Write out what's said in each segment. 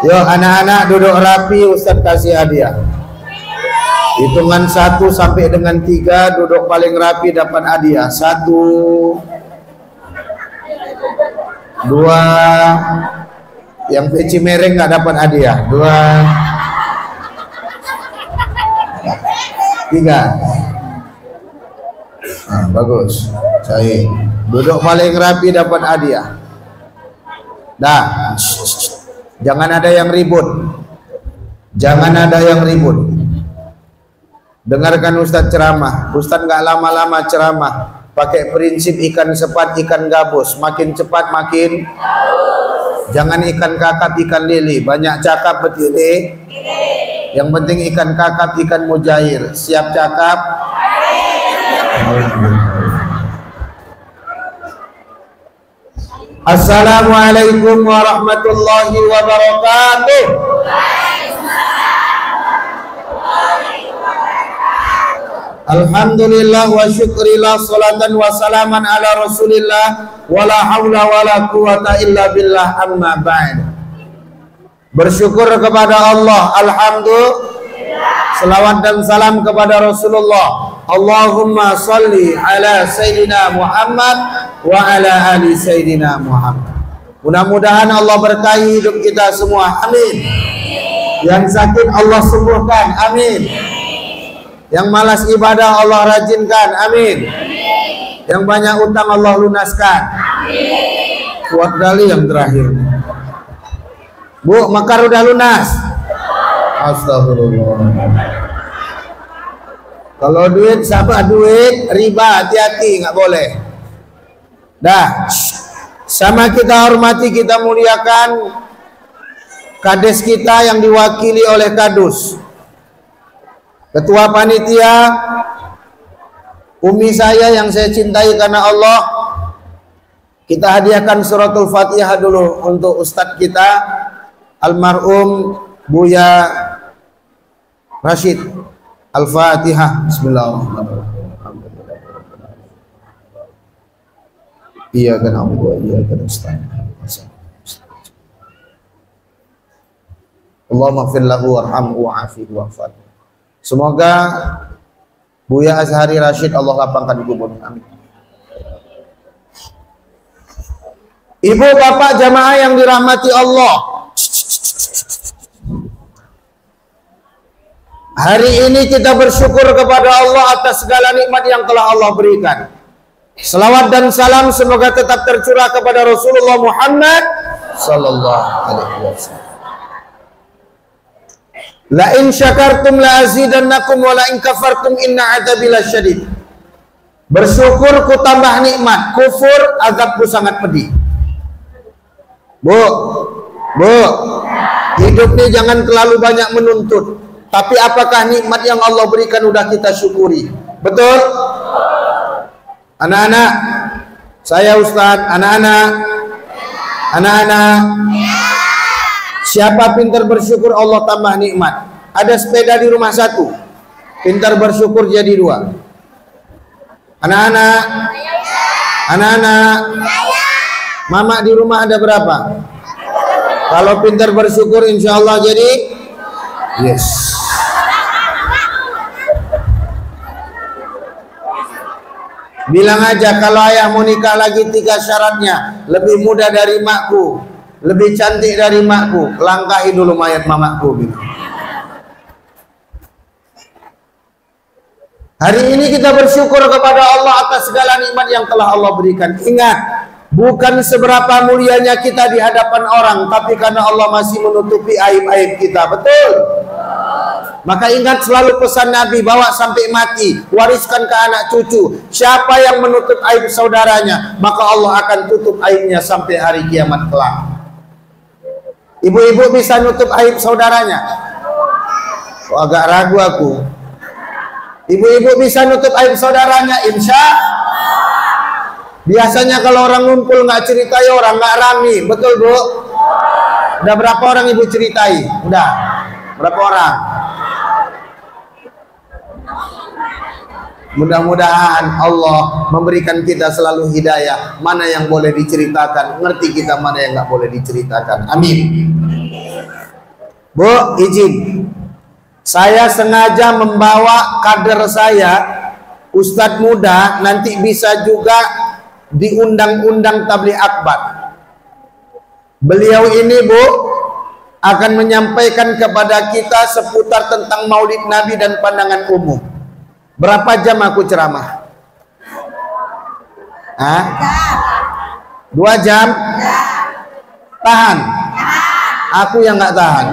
Yo anak-anak duduk rapi, Ustaz kasih hadiah. Hitungan 1 sampai dengan 3, duduk paling rapi dapat hadiah. 1, 2, yang peci mereng nggak dapat hadiah. 2, 3. Nah, bagus. Saya duduk paling rapi dapat hadiah. Dah. Jangan ada yang ribut. Jangan ada yang ribut. Dengarkan Ustadz ceramah. Ustadz nggak lama-lama ceramah. Pakai prinsip ikan sepat, ikan gabus. Makin cepat makin. Jangan ikan kakap, ikan lili. Banyak cakap betile. Yang penting ikan kakap, ikan mujair. Siap cakap. Assalamualaikum warahmatullahi wabarakatuh. Alhamdulillah wa syukrillah, salatan wa salaman ala rasulillah, wala hawla wala quwata illa billah, amma ba'd. Bersyukur kepada Allah, alhamdulillah. Selawat dan salam kepada Rasulullah. Allahumma salli ala Sayyidina Muhammad wa ala ali Sayyidina Muhammad. Mudah-mudahan Allah berkahi hidup kita semua, amin. Yang sakit Allah sembuhkan, amin. Yang malas ibadah Allah rajinkan, amin. Yang banyak utang Allah lunaskan, amin. Kuat kali yang terakhir. Bu, makar udah lunas? Astagfirullah. Kalau duit sama duit riba, hati-hati, nggak boleh. Dah, sama kita hormati, kita muliakan kades kita yang diwakili oleh kadus, ketua panitia, umi saya yang saya cintai karena Allah. Kita hadiahkan suratul Fatihah dulu untuk ustadz kita almarhum Buya Rashid. Al-Fatihah. Bismillahirrahmanirrahim. Iyyaka na'budu wa iyyaka nasta'in. Allahumma ighfir lahu warhamhu wa'afihi wa'fu. Semoga Buya Azhari Rashid Allah lapangkan kuburnya, amin. Ibu bapak jamaah yang dirahmati Allah, hari ini kita bersyukur kepada Allah atas segala nikmat yang telah Allah berikan. Selawat dan salam semoga tetap tercurah kepada Rasulullah Muhammad sallallahu alaihi wasallam. La in syakartum la azidannakum wa la in kafartum inna adzabi lasyadid. Bersyukur ku tambah nikmat, kufur azabku sangat pedih. Bu, hidup ini jangan terlalu banyak menuntut. Tapi apakah nikmat yang Allah berikan udah kita syukuri? Betul? Anak-anak, saya Ustaz, anak-anak, siapa pintar bersyukur Allah tambah nikmat. Ada sepeda di rumah 1, pintar bersyukur jadi 2. Anak-anak, mama di rumah ada berapa? Kalau pintar bersyukur insya Allah jadi yes. Bilang aja kalau ayah mau nikah lagi 3 syaratnya. Lebih muda dari makku, lebih cantik dari makku, langkahi dulu mayat mamaku gitu. Hari ini kita bersyukur kepada Allah atas segala nikmat yang telah Allah berikan. Ingat, bukan seberapa mulianya kita di hadapan orang, tapi karena Allah masih menutupi aib-aib kita. Betul? Maka ingat selalu pesan Nabi, bawa sampai mati, wariskan ke anak cucu. Siapa yang menutup aib saudaranya, maka Allah akan tutup aibnya sampai hari kiamat kelak. Ibu-ibu bisa nutup aib saudaranya? Oh, agak ragu aku. Ibu-ibu bisa nutup aib saudaranya? Insya. Biasanya kalau orang ngumpul nggak ceritai orang, nggak rame. Betul Bu? Udah berapa orang ibu ceritai? Udah berapa orang? Mudah-mudahan Allah memberikan kita selalu hidayah, mana yang boleh diceritakan, ngerti kita mana yang nggak boleh diceritakan. Amin. Bu, izin. Saya sengaja membawa kader saya, Ustadz muda, nanti bisa juga diundang-undang tabligh akbar. Beliau ini, Bu, akan menyampaikan kepada kita seputar tentang Maulid Nabi dan pandangan umum. Berapa jam aku ceramah? 2 jam? Tahan? Aku yang nggak tahan.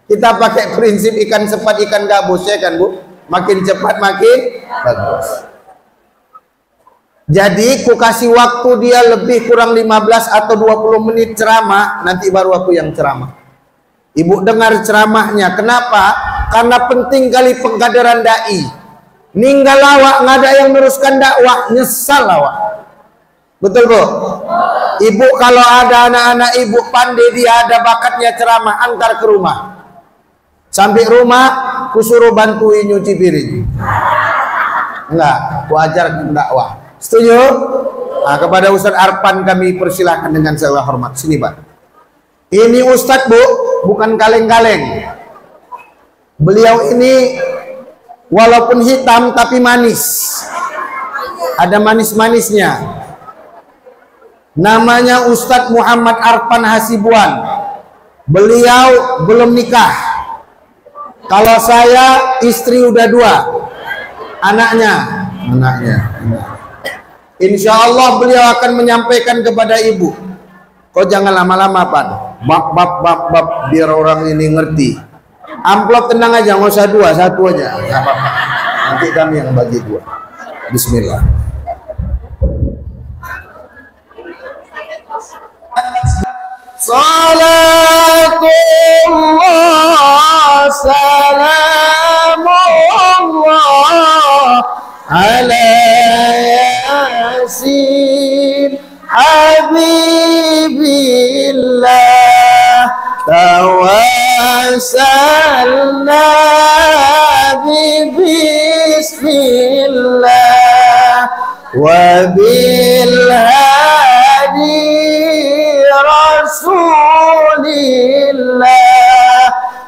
Kita pakai prinsip ikan cepat ikan gabus, ya kan, Bu? Makin cepat makin bagus. Jadi ku kasih waktu dia lebih kurang 15 atau 20 menit ceramah, nanti baru aku yang ceramah. Ibu dengar ceramahnya. Kenapa? Karena penting kali pengkaderan dai. Ninggal awak, nggak ada yang meneruskan dakwah, nyesal awak. Betul, Bu? Ibu kalau ada anak-anak ibu pandai, dia ada bakatnya ceramah, antar ke rumah. Sampai rumah, kusuruh bantuin nyuci piring. Enggak, ku ajarkan dakwah. Setuju? Nah, kepada Ustadz Arpan kami persilahkan dengan segala hormat. Sini, Pak. Ini Ustadz, Bu, bukan kaleng-kaleng. Beliau ini walaupun hitam tapi manis. Ada manis-manisnya. Namanya Ustadz Muhammad Arpan Hasibuan. Beliau belum nikah. Kalau saya istri udah 2. Anaknya. Insya Allah beliau akan menyampaikan kepada ibu. Kau jangan lama-lama, Pan. Bab, biar orang ini ngerti. Amplop tenang aja, nggak usah 2, 1 aja. Nggak apa-apa. Nanti kami yang bagi 2. Bismillah. Salatullah salamullah ala yasin habibillah tawassalna bismillah wa bil hadi Rasulillah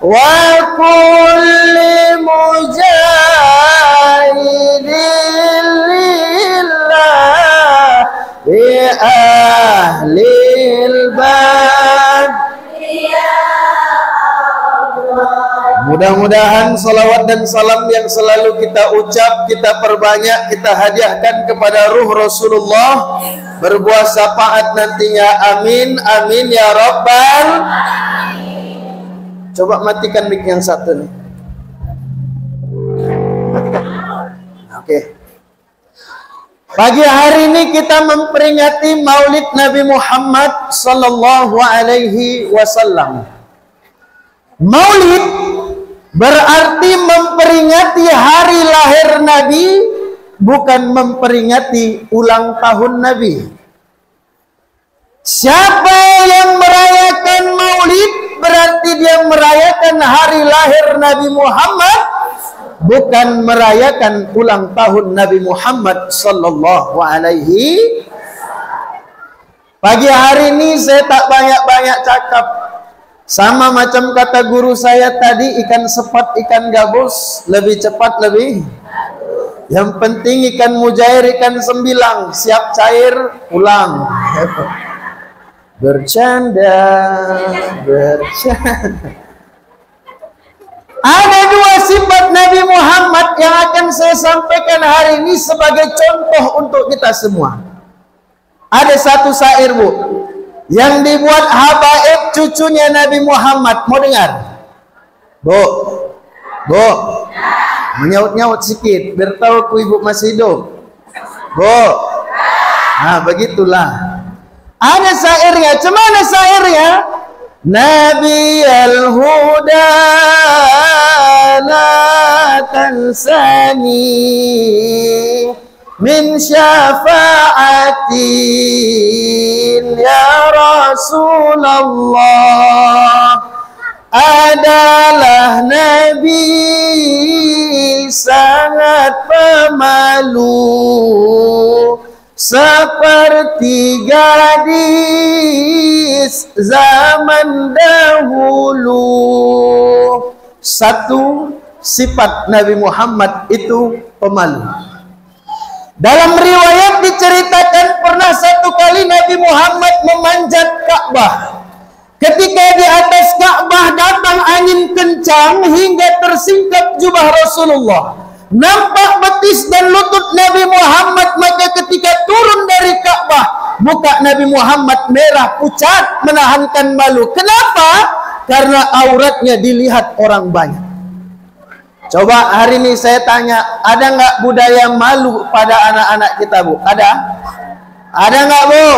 wa kulli mujahidin lillah bi ahlil bad. Mudah-mudahan salawat dan salam yang selalu kita ucap, kita perbanyak, kita hadiahkan kepada ruh Rasulullah, berbuah syafaat nantinya. Amin, amin ya Rabbal. Coba matikan mic yang satu nih. Matikan. Oke. Pagi hari ini kita memperingati Maulid Nabi Muhammad sallallahu alaihi wasallam. Maulid berarti memperingati hari lahir Nabi, bukan memperingati ulang tahun Nabi. Siapa yang merayakan Maulid berarti dia merayakan hari lahir Nabi Muhammad, bukan merayakan ulang tahun Nabi Muhammad sallallahu alaihi. Pagi hari ini saya tak banyak-banyak cakap. Sama macam kata guru saya tadi, ikan sepat, ikan gabus, lebih cepat lebih. Yang penting ikan mujair, ikan sembilang, siap cair, pulang. Bercanda. Ada 2 sifat Nabi Muhammad yang akan saya sampaikan hari ini sebagai contoh untuk kita semua. Ada satu syair, Bu, yang dibuat habaib cucunya Nabi Muhammad. Mau dengar? Bu, menyaut-nyaut sedikit biar tahu ku ibu masih hidup. Bu, nah begitulah. Ada syairnya. Cemana syairnya? Nabi al-huda la tansani min syafa'atin ya Rasulullah. Adalah Nabi sangat pemalu, seperti gadis hadis zaman dahulu. Satu sifat Nabi Muhammad itu pemalu. Dalam riwayat diceritakan pernah satu kali Nabi Muhammad memanjat Ka'bah. Ketika di atas Ka'bah datang angin kencang hingga tersingkap jubah Rasulullah. Nampak betis dan lutut Nabi Muhammad, maka ketika turun dari Ka'bah, muka Nabi Muhammad merah pucat menahankan malu. Kenapa? Karena auratnya dilihat orang banyak. Coba hari ini saya tanya, ada nggak budaya malu pada anak-anak kita, Bu? Ada? Ada nggak, Bu?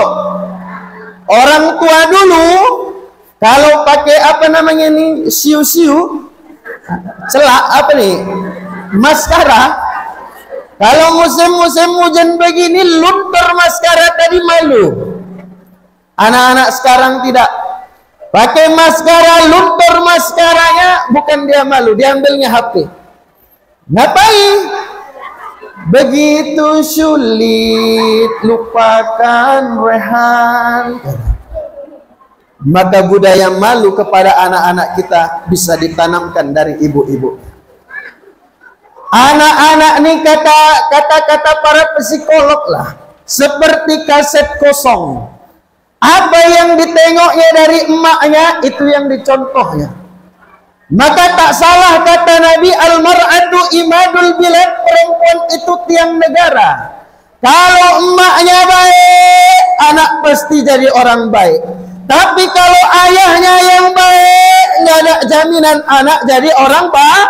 Orang tua dulu kalau pakai apa namanya nih, siu-siu, celak apa nih, maskara. Kalau musim-musim hujan begini, luntur maskara tadi malu. Anak-anak sekarang tidak. Pakai maskara, luntur maskaranya, bukan dia malu, dia ambilnya HP. Ngapain? Begitu sulit lupakan rehan. Maka budaya malu kepada anak-anak kita bisa ditanamkan dari ibu-ibu. Anak-anak ini kata-kata para psikolog lah, seperti kaset kosong. Apa yang ditengoknya dari emaknya, itu yang dicontohnya. Maka tak salah kata Nabi, al-mar'atu imadul bilad, perempuan itu tiang negara. Kalau emaknya baik, anak pasti jadi orang baik. Tapi kalau ayahnya yang baik, nggak ada jaminan anak jadi orang baik.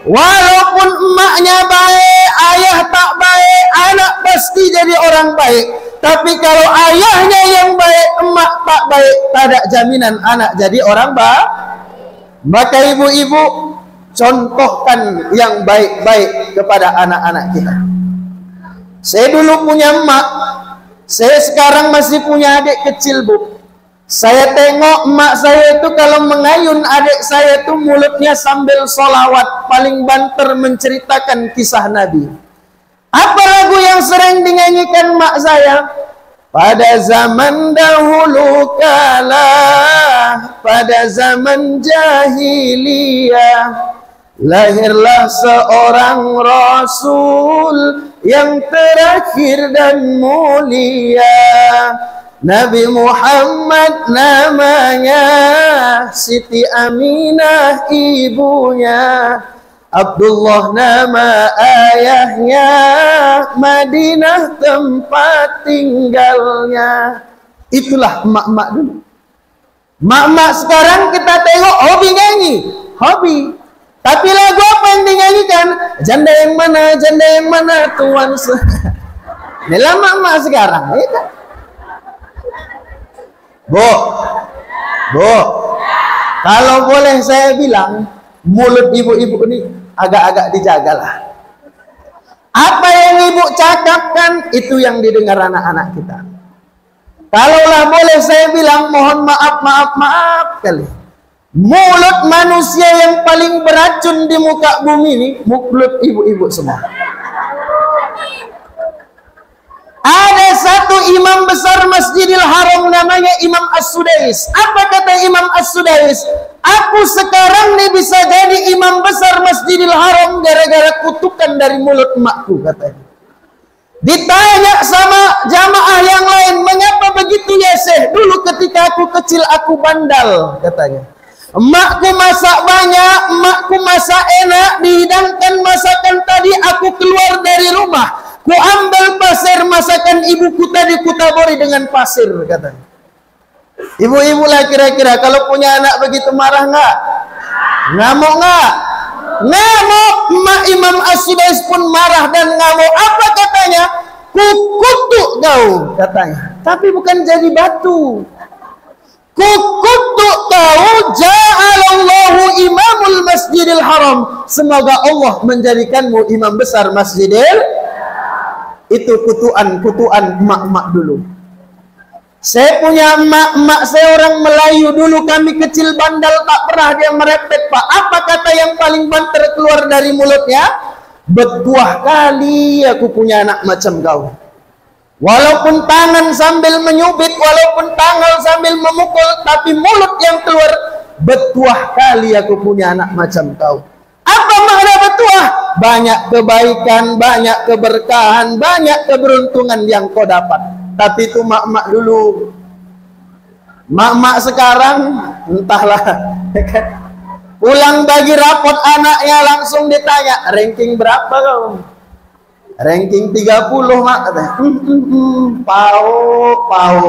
Walaupun emaknya baik, ayah tak baik, anak pasti jadi orang baik. Tapi kalau ayahnya yang baik, emak tak baik, tak ada jaminan anak jadi orang baik. Maka ibu-ibu, contohkan yang baik-baik kepada anak-anak kita. Saya dulu punya emak, saya sekarang masih punya adik kecil, Bu. Saya tengok emak saya itu kalau mengayun adik saya itu mulutnya sambil solawat, paling banter menceritakan kisah Nabi. Apa lagu yang sering dinyanyikan emak saya? Pada zaman dahulu kala, pada zaman jahiliyah, lahirlah seorang Rasul yang terakhir dan mulia. Nabi Muhammad namanya, Siti Aminah ibunya, Abdullah nama ayahnya, Madinah tempat tinggalnya. Itulah emak-emak dulu. Emak-emak sekarang kita tengok hobi nyanyi, hobi. Tapi lagu apa yang dinyanyikan? Janda yang mana tuan. Inilah emak-emak sekarang, ya kan? Bu, kalau boleh saya bilang, mulut ibu-ibu ini agak-agak dijagalah. Apa yang ibu cakapkan, itu yang didengar anak-anak kita. Kalaulah boleh saya bilang, mohon maaf kali. Mulut manusia yang paling beracun di muka bumi ini, mulut ibu-ibu semua. Ada satu imam besar Masjidil Haram namanya Imam As-Sudais. Apa kata Imam As-Sudais? Aku sekarang nih bisa jadi imam besar Masjidil Haram gara-gara kutukan dari mulut emakku, katanya. Ditanya sama jamaah yang lain, mengapa begitu ya Syekh? Dulu ketika aku kecil aku bandal, katanya. Emakku masak banyak, emakku masak enak, dihidangkan masakan tadi, aku keluar dari rumah. Ku ambil pasir masakan ibuku tadi, ku taburi dengan pasir, katanya. Ibu-ibu lah kira-kira kalau punya anak begitu marah nggak? Ngamuk nggak? Ngamuk. Emak Imam As-Sudais pun marah dan ngamuk. Apa katanya? Ku kutuk kau, katanya. Tapi bukan jadi batu. Ku kutuk kau, ja'alallahu imamul Masjidil Haram. Semoga Allah menjadikanmu imam besar Masjidil. Itu kutuan emak-emak dulu. Saya punya emak saya orang Melayu dulu, kami kecil bandal tak pernah dia merepet, Pak. Apa kata yang paling banter keluar dari mulutnya? Bertuah kali aku punya anak macam kau. Walaupun tangan sambil menyubit, walaupun tangan sambil memukul, tapi mulut yang keluar, betuah kali aku punya anak macam kau. Apa makna betuah? Banyak kebaikan, banyak keberkahan, banyak keberuntungan yang kau dapat. Tapi itu mak-mak dulu. Mak-mak sekarang entahlah. Pulang bagi rapot anaknya langsung ditanya, ranking berapa kau? Ranking 30 mak. Pau.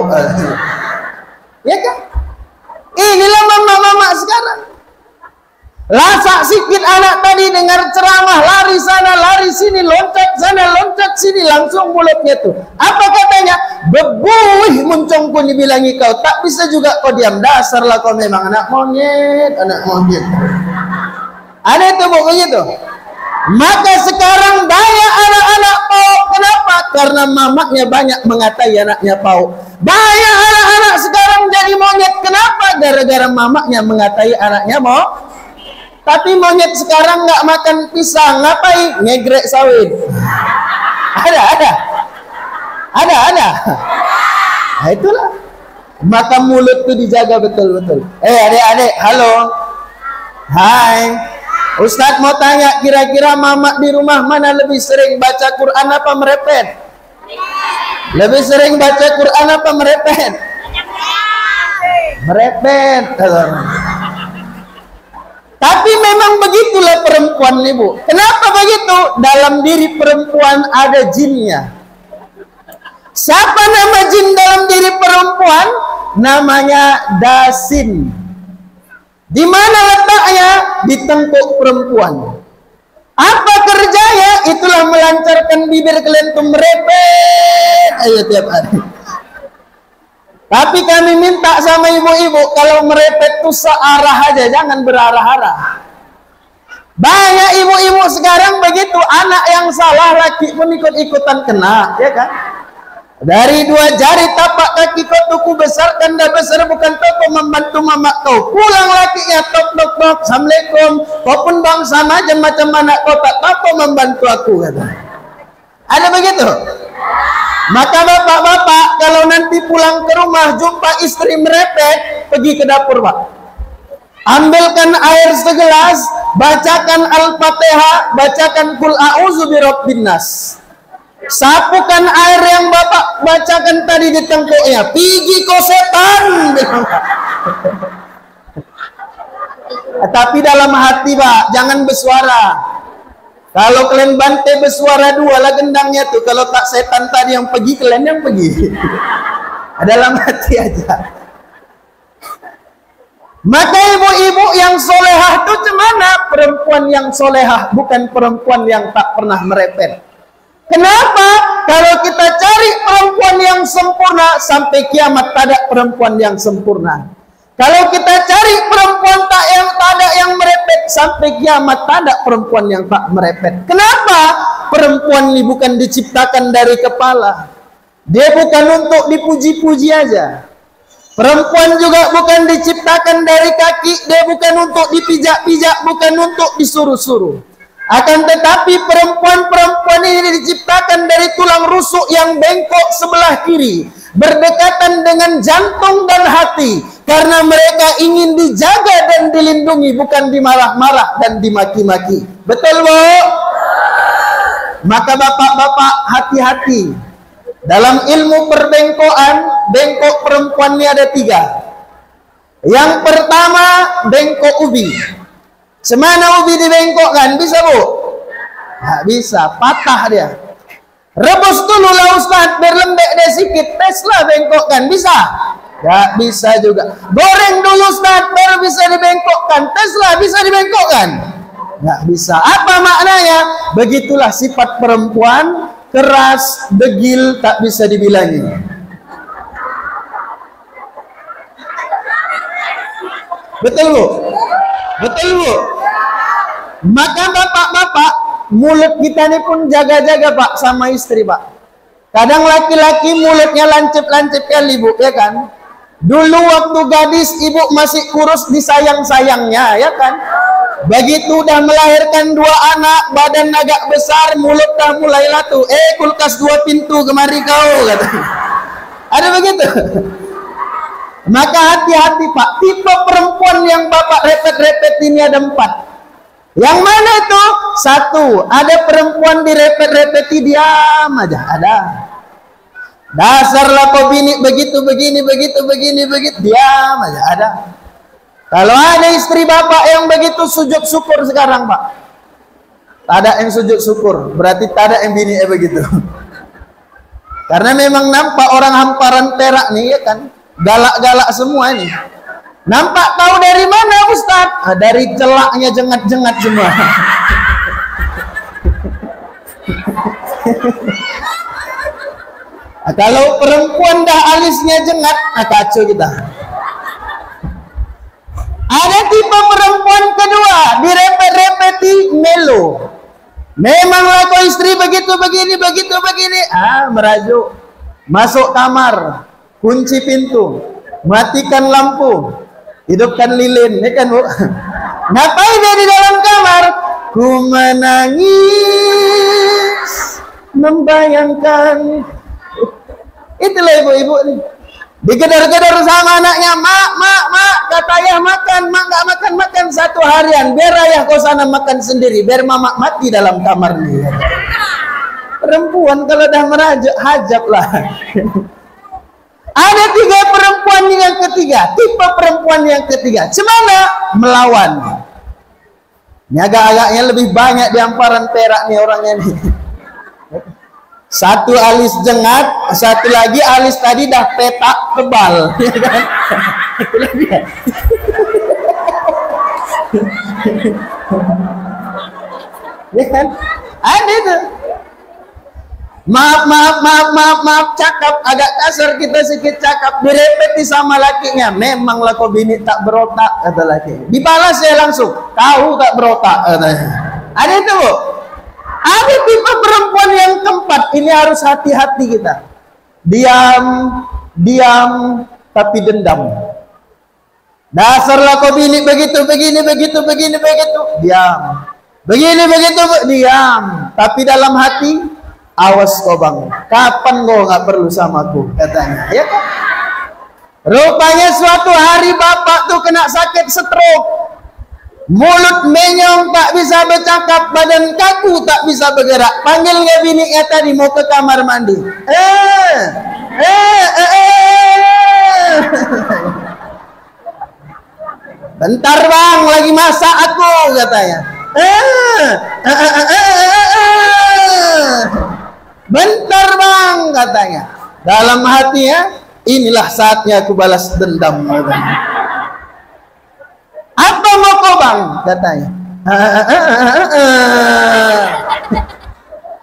Ya kan? Inilah mama-mama sekarang. Lasak sikit anak tadi dengar ceramah, lari sana, lari sini, loncat sana, loncat sini, langsung mulutnya tuh. Apa katanya? Bebuih muncungku dibilangi kau, tak bisa juga kau diam. Dasarlah kau memang anak monyet, anak monyet. Ada itu bukunya tuh. Maka sekarang daya anak-anak pauk. Kenapa? Karena mamaknya banyak mengatai anaknya pauk. Daya anak-anak sekarang jadi monyet. Kenapa? Gara-gara mamaknya mengatai anaknya mau. Tapi monyet sekarang nggak makan pisang, ngapain? Ngegrek sawit. Ada. Nah, itulah. Maka mulut tuh dijaga betul-betul. Adik-adik, halo. Hai. Ustadz mau tanya, kira-kira mama di rumah mana lebih sering baca Quran apa merepet? Lebih sering baca Quran apa merepet? Merepet. Tapi memang begitulah perempuan, Ibu. Kenapa begitu? Dalam diri perempuan ada jinnya. Siapa nama jin dalam diri perempuan? Namanya dasin. Di mana letaknya? Di tengkuk perempuan. Apa kerjanya? Itulah melancarkan bibir kalian tuh merepet ayo tiap hari. Tapi kami minta sama ibu-ibu, kalau merepet tuh searah aja, jangan berarah-arah. Banyak ibu-ibu sekarang begitu, anak yang salah laki pun ikut-ikutan kena, ya kan? Dari 2 jari tapak kaki kau tuku besar, tanda besar bukan toko membantu mamak kau. Pulang lakinya tok tok tok, assalamualaikum. Kau pun bangsa macam anak kau tak toko membantu aku, kata. Ada begitu? Maka bapak-bapak kalau nanti pulang ke rumah jumpa istri merepet, pergi ke dapur pak. Ambilkan air segelas, bacakan Al-Fatihah, bacakan Qul a'udzu birabbin nas. Sapukan air yang bapak bacakan tadi di tengkuknya. Pigi kau setan. Tapi dalam hati pak, jangan bersuara. Kalau kalian bantai bersuara 2 lah gendangnya tuh. Kalau tak setan tadi yang pergi, kalian yang pergi. Dalam hati aja. Maka ibu-ibu yang solehah itu cemana? Perempuan yang solehah, bukan perempuan yang tak pernah merepet. Kenapa? Kalau kita cari perempuan yang sempurna, sampai kiamat tak ada perempuan yang sempurna. Kalau kita cari perempuan tak ada yang merepet, sampai kiamat tak ada perempuan yang tak merepet. Kenapa? Perempuan ini bukan diciptakan dari kepala. Dia bukan untuk dipuji-puji aja. Perempuan juga bukan diciptakan dari kaki. Dia bukan untuk dipijak-pijak, bukan untuk disuruh-suruh. Akan tetapi perempuan-perempuan ini diciptakan dari tulang rusuk yang bengkok sebelah kiri, berdekatan dengan jantung dan hati, karena mereka ingin dijaga dan dilindungi, bukan dimarah-marah dan dimaki-maki. Betul, Bu? Maka bapak-bapak hati-hati. Dalam ilmu perbengkokan, bengkok perempuan ini ada 3. Yang pertama, bengkok ubi. Semana ubi dibengkokkan, bisa Bu? Nggak bisa, patah dia. Rebus dulu lah Ustaz, berlembek deh sedikit, teslah bengkokkan, bisa? Nggak bisa juga. Goreng dulu Ustaz, baru bisa dibengkokkan, teslah bisa dibengkokkan? Nggak bisa. Apa maknanya? Begitulah sifat perempuan, keras, degil, tak bisa dibilangi. Betul Bu? Betul Bu? Maka bapak-bapak, mulut kita ini pun jaga-jaga pak sama istri pak. Kadang laki-laki mulutnya lancip-lancip kali Bu, ya kan? Dulu waktu gadis ibu masih kurus disayang-sayangnya, ya kan? Begitu udah melahirkan 2 anak, badan agak besar, mulut dah mulai latu. Kulkas 2 pintu kemari kau, kata. Ada begitu? Maka hati-hati Pak, tipe perempuan yang Bapak repet-repet ini ada 4. Yang mana itu? 1, ada perempuan direpet-repeti diam aja, ada. Dasarlah kau bini begitu, begini, diam aja, ada. Kalau ada istri Bapak yang begitu, sujud syukur sekarang Pak. Tak ada yang sujud syukur, berarti tak ada yang bini begitu. Karena memang nampak orang hamparan perak nih ya kan, galak-galak semua ini. Nampak tahu dari mana Ustaz? Dari celaknya jengat-jengat semua. Kalau perempuan dah alisnya jengat, kacau kita. Ada tipe perempuan kedua, direpet-repeti melo. Memanglah kau istri begitu begini, merajuk. Masuk kamar, kunci pintu, matikan lampu, hidupkan lilin, ya kan Bu? Ngapain dia di dalam kamar? Ku menangis, membayangkan. Itulah ibu-ibu nih. Digedor-gedor sama anaknya, mak, kata ayah makan, mak gak makan 1 harian, biar ayah kau sana makan sendiri, biar mama mati dalam kamar nih. Perempuan kalau dah merajuk, hajab lah. Ada 3 perempuan yang ketiga, tipe perempuan yang ketiga, cemana? Melawan. Ini agak-agaknya lebih banyak di hamparan perak nih orangnya nih. 1 alis jengat, 1 lagi alis tadi dah petak tebal, ya kan? Itulah dia. Ya kan? Ada itu. Maaf, cakap agak kasar kita sedikit cakap, direpeti sama lakinya. Memanglah kau bini tak berotak, kata laki. Dibalas saya langsung, kau tak berotak, katanya. Ada itu Bu. Ada tipe perempuan yang keempat, ini harus hati-hati kita. Diam, tapi dendam. Dasarlah kau bini begitu, diam. Begini, diam. Tapi dalam hati, awas kau bang, kapan kau nggak perlu sama aku, katanya. Ya kan? Rupanya suatu hari bapak tuh kena sakit stroke. Mulut menyong, tak bisa bercakap, badan kaku, tak bisa bergerak. Panggilnya bininya tadi mau ke kamar mandi. Bentar bang, lagi masak aku, katanya. Bentar bang, katanya. Dalam hatinya, inilah saatnya aku balas dendam, katanya. Apa mau kau bang? Katanya.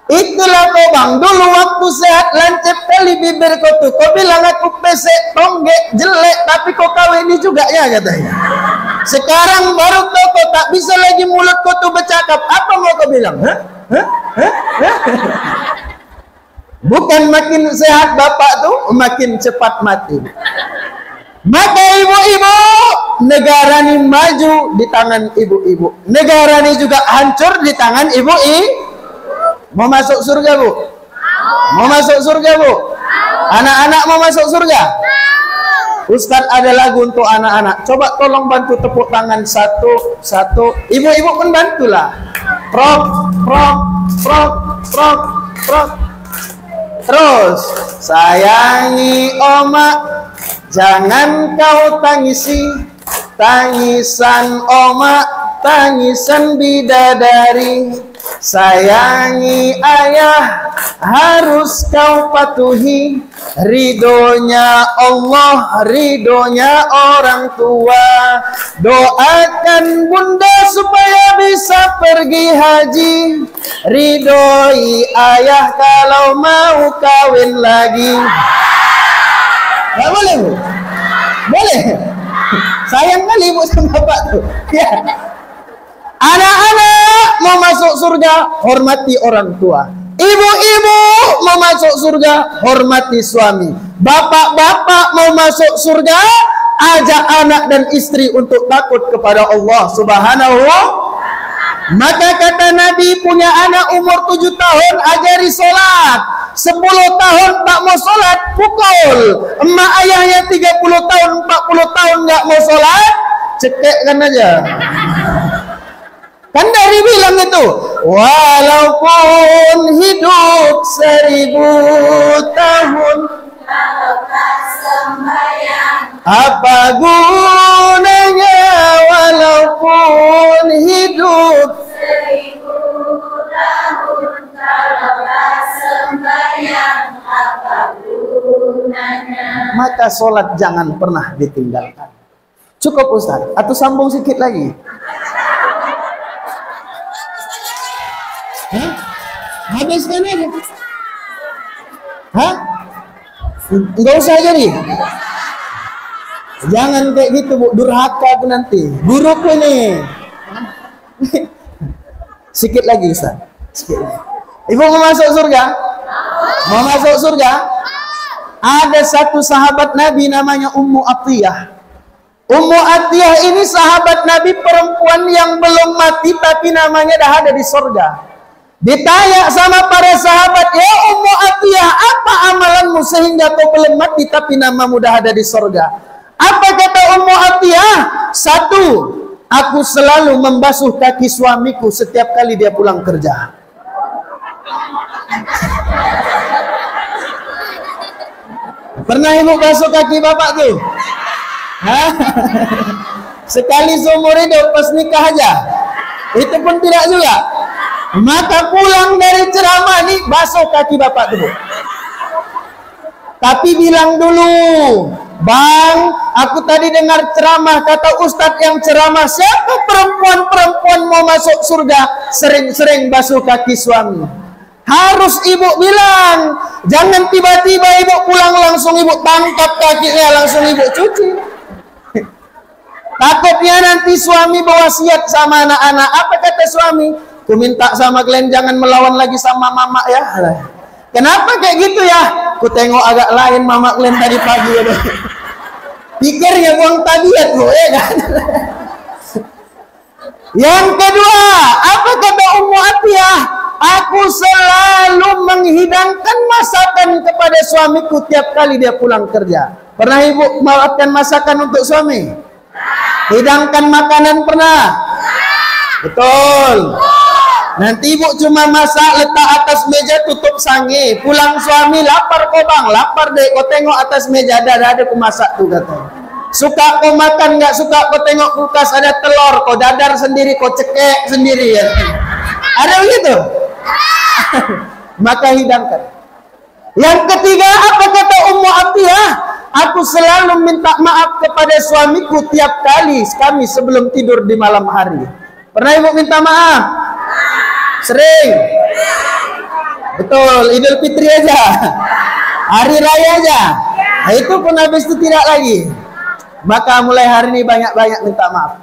Itulah kau bang. Dulu waktu sehat lancip kali bibir kau tuh. Kau bilang aku pesek, tonggek, jelek, tapi kau kawin juga ya, katanya. Sekarang baru kau tak bisa lagi mulut kau tuh bercakap. Apa mau kau bilang? Bukan makin sehat bapak tuh, makin cepat mati. Maka ibu-ibu, negara ini maju di tangan ibu-ibu. Negara ini juga hancur di tangan ibu-ibu. Mau masuk surga Bu? Mau masuk surga Bu? Anak-anak mau masuk surga? Ustadz ada lagu untuk anak-anak. Coba tolong bantu tepuk tangan satu. Ibu-ibu pun bantulah. Prok. Terus, sayangi omak, jangan kau tangisi, tangisan omak, tangisan bidadari. Sayangi ayah, harus kau patuhi, ridhonya Allah, ridhonya orang tua. Doakan bunda supaya bisa pergi haji, ridhoi ayah kalau mau kawin lagi. Nggak boleh Bu? Boleh? Sayang kali ibu sama bapak tuh. Ya. Anak-anak mau masuk surga, hormati orang tua. Ibu-ibu mau masuk surga, hormati suami. Bapak-bapak mau masuk surga, ajak anak dan istri untuk takut kepada Allah Subhanahu. Maka kata Nabi, punya anak umur 7 tahun, ajari sholat. tahun tak mau sholat, pukul. Emak ayahnya 30 tahun, 40 tahun nggak mau sholat, cekekkan aja. Kan dari bilang itu, walaupun hidup 1000 tahun, apa gunanya walaupun hidup 1000 tahun, kalau tak sembahyang apa gunanya? Maka sholat jangan pernah ditinggalkan. Cukup Ustaz? Atau sambung sedikit lagi? Hah? Habiskan aja. Hah? Enggak usah jadi. Jangan kayak gitu Bu, durhaka aku nanti. Guruku ini. Sikit lagi Ustaz. Sikit lagi. Ibu mau masuk surga? Mau masuk surga? Ada satu sahabat Nabi namanya Ummu Atiyah. Ummu Atiyah ini sahabat Nabi perempuan yang belum mati tapi namanya dah ada di surga. Ditanya sama para sahabat, ya Ummu Atiyah, apa amalanmu sehingga kau belum mati tapi namamu dah ada di surga? Apa kata Ummu Atiyah? 1, aku selalu membasuh kaki suamiku setiap kali dia pulang kerja. Pernah ibu basuh kaki bapak tuh? Hah? Sekali seumur hidup pas nikah aja? Itu pun tidak juga. Maka pulang dari ceramah nih basuh kaki bapak tuh. Tapi bilang dulu, Bang, aku tadi dengar ceramah, kata Ustadz yang ceramah, siapa perempuan-perempuan mau masuk surga sering-sering basuh kaki suami. Harus ibu bilang, jangan tiba-tiba ibu pulang langsung ibu tangkap kakinya, langsung ibu cuci. Takutnya nanti suami berwasiat sama anak-anak. Apa kata suami? Ku minta sama kalian jangan melawan lagi sama mama ya. Kenapa kayak gitu ya? Ku tengok agak lain mama kalian tadi pagi ya. Pikirnya buang tabiat bu, ya kan? Yang kedua, apa kata Ummu Atiyah? Aku selalu menghidangkan masakan kepada suamiku tiap kali dia pulang kerja. Pernah ibu melakukan masakan untuk suami? Hidangkan makanan pernah? Betul. Nanti ibu cuma masak, letak atas meja, tutup sange. Pulang suami, lapar kok bang, lapar deh. Kau tengok atas meja, ada aku masak tuh katanya. Suka kau makan, nggak suka kau tengok kulkas ada telur, kau dadar sendiri, kau cekek sendiri ya. Ada begitu? Maka hidangkan. Yang ketiga, apa kata Ummu Atiyah? Aku selalu minta maaf kepada suamiku tiap kali kami sebelum tidur di malam hari. Pernah ibu minta maaf? Sering. Betul, Idul Fitri aja, hari raya aja. Nah, itu pun habis itu tidak lagi. Maka mulai hari ini banyak-banyak minta maaf.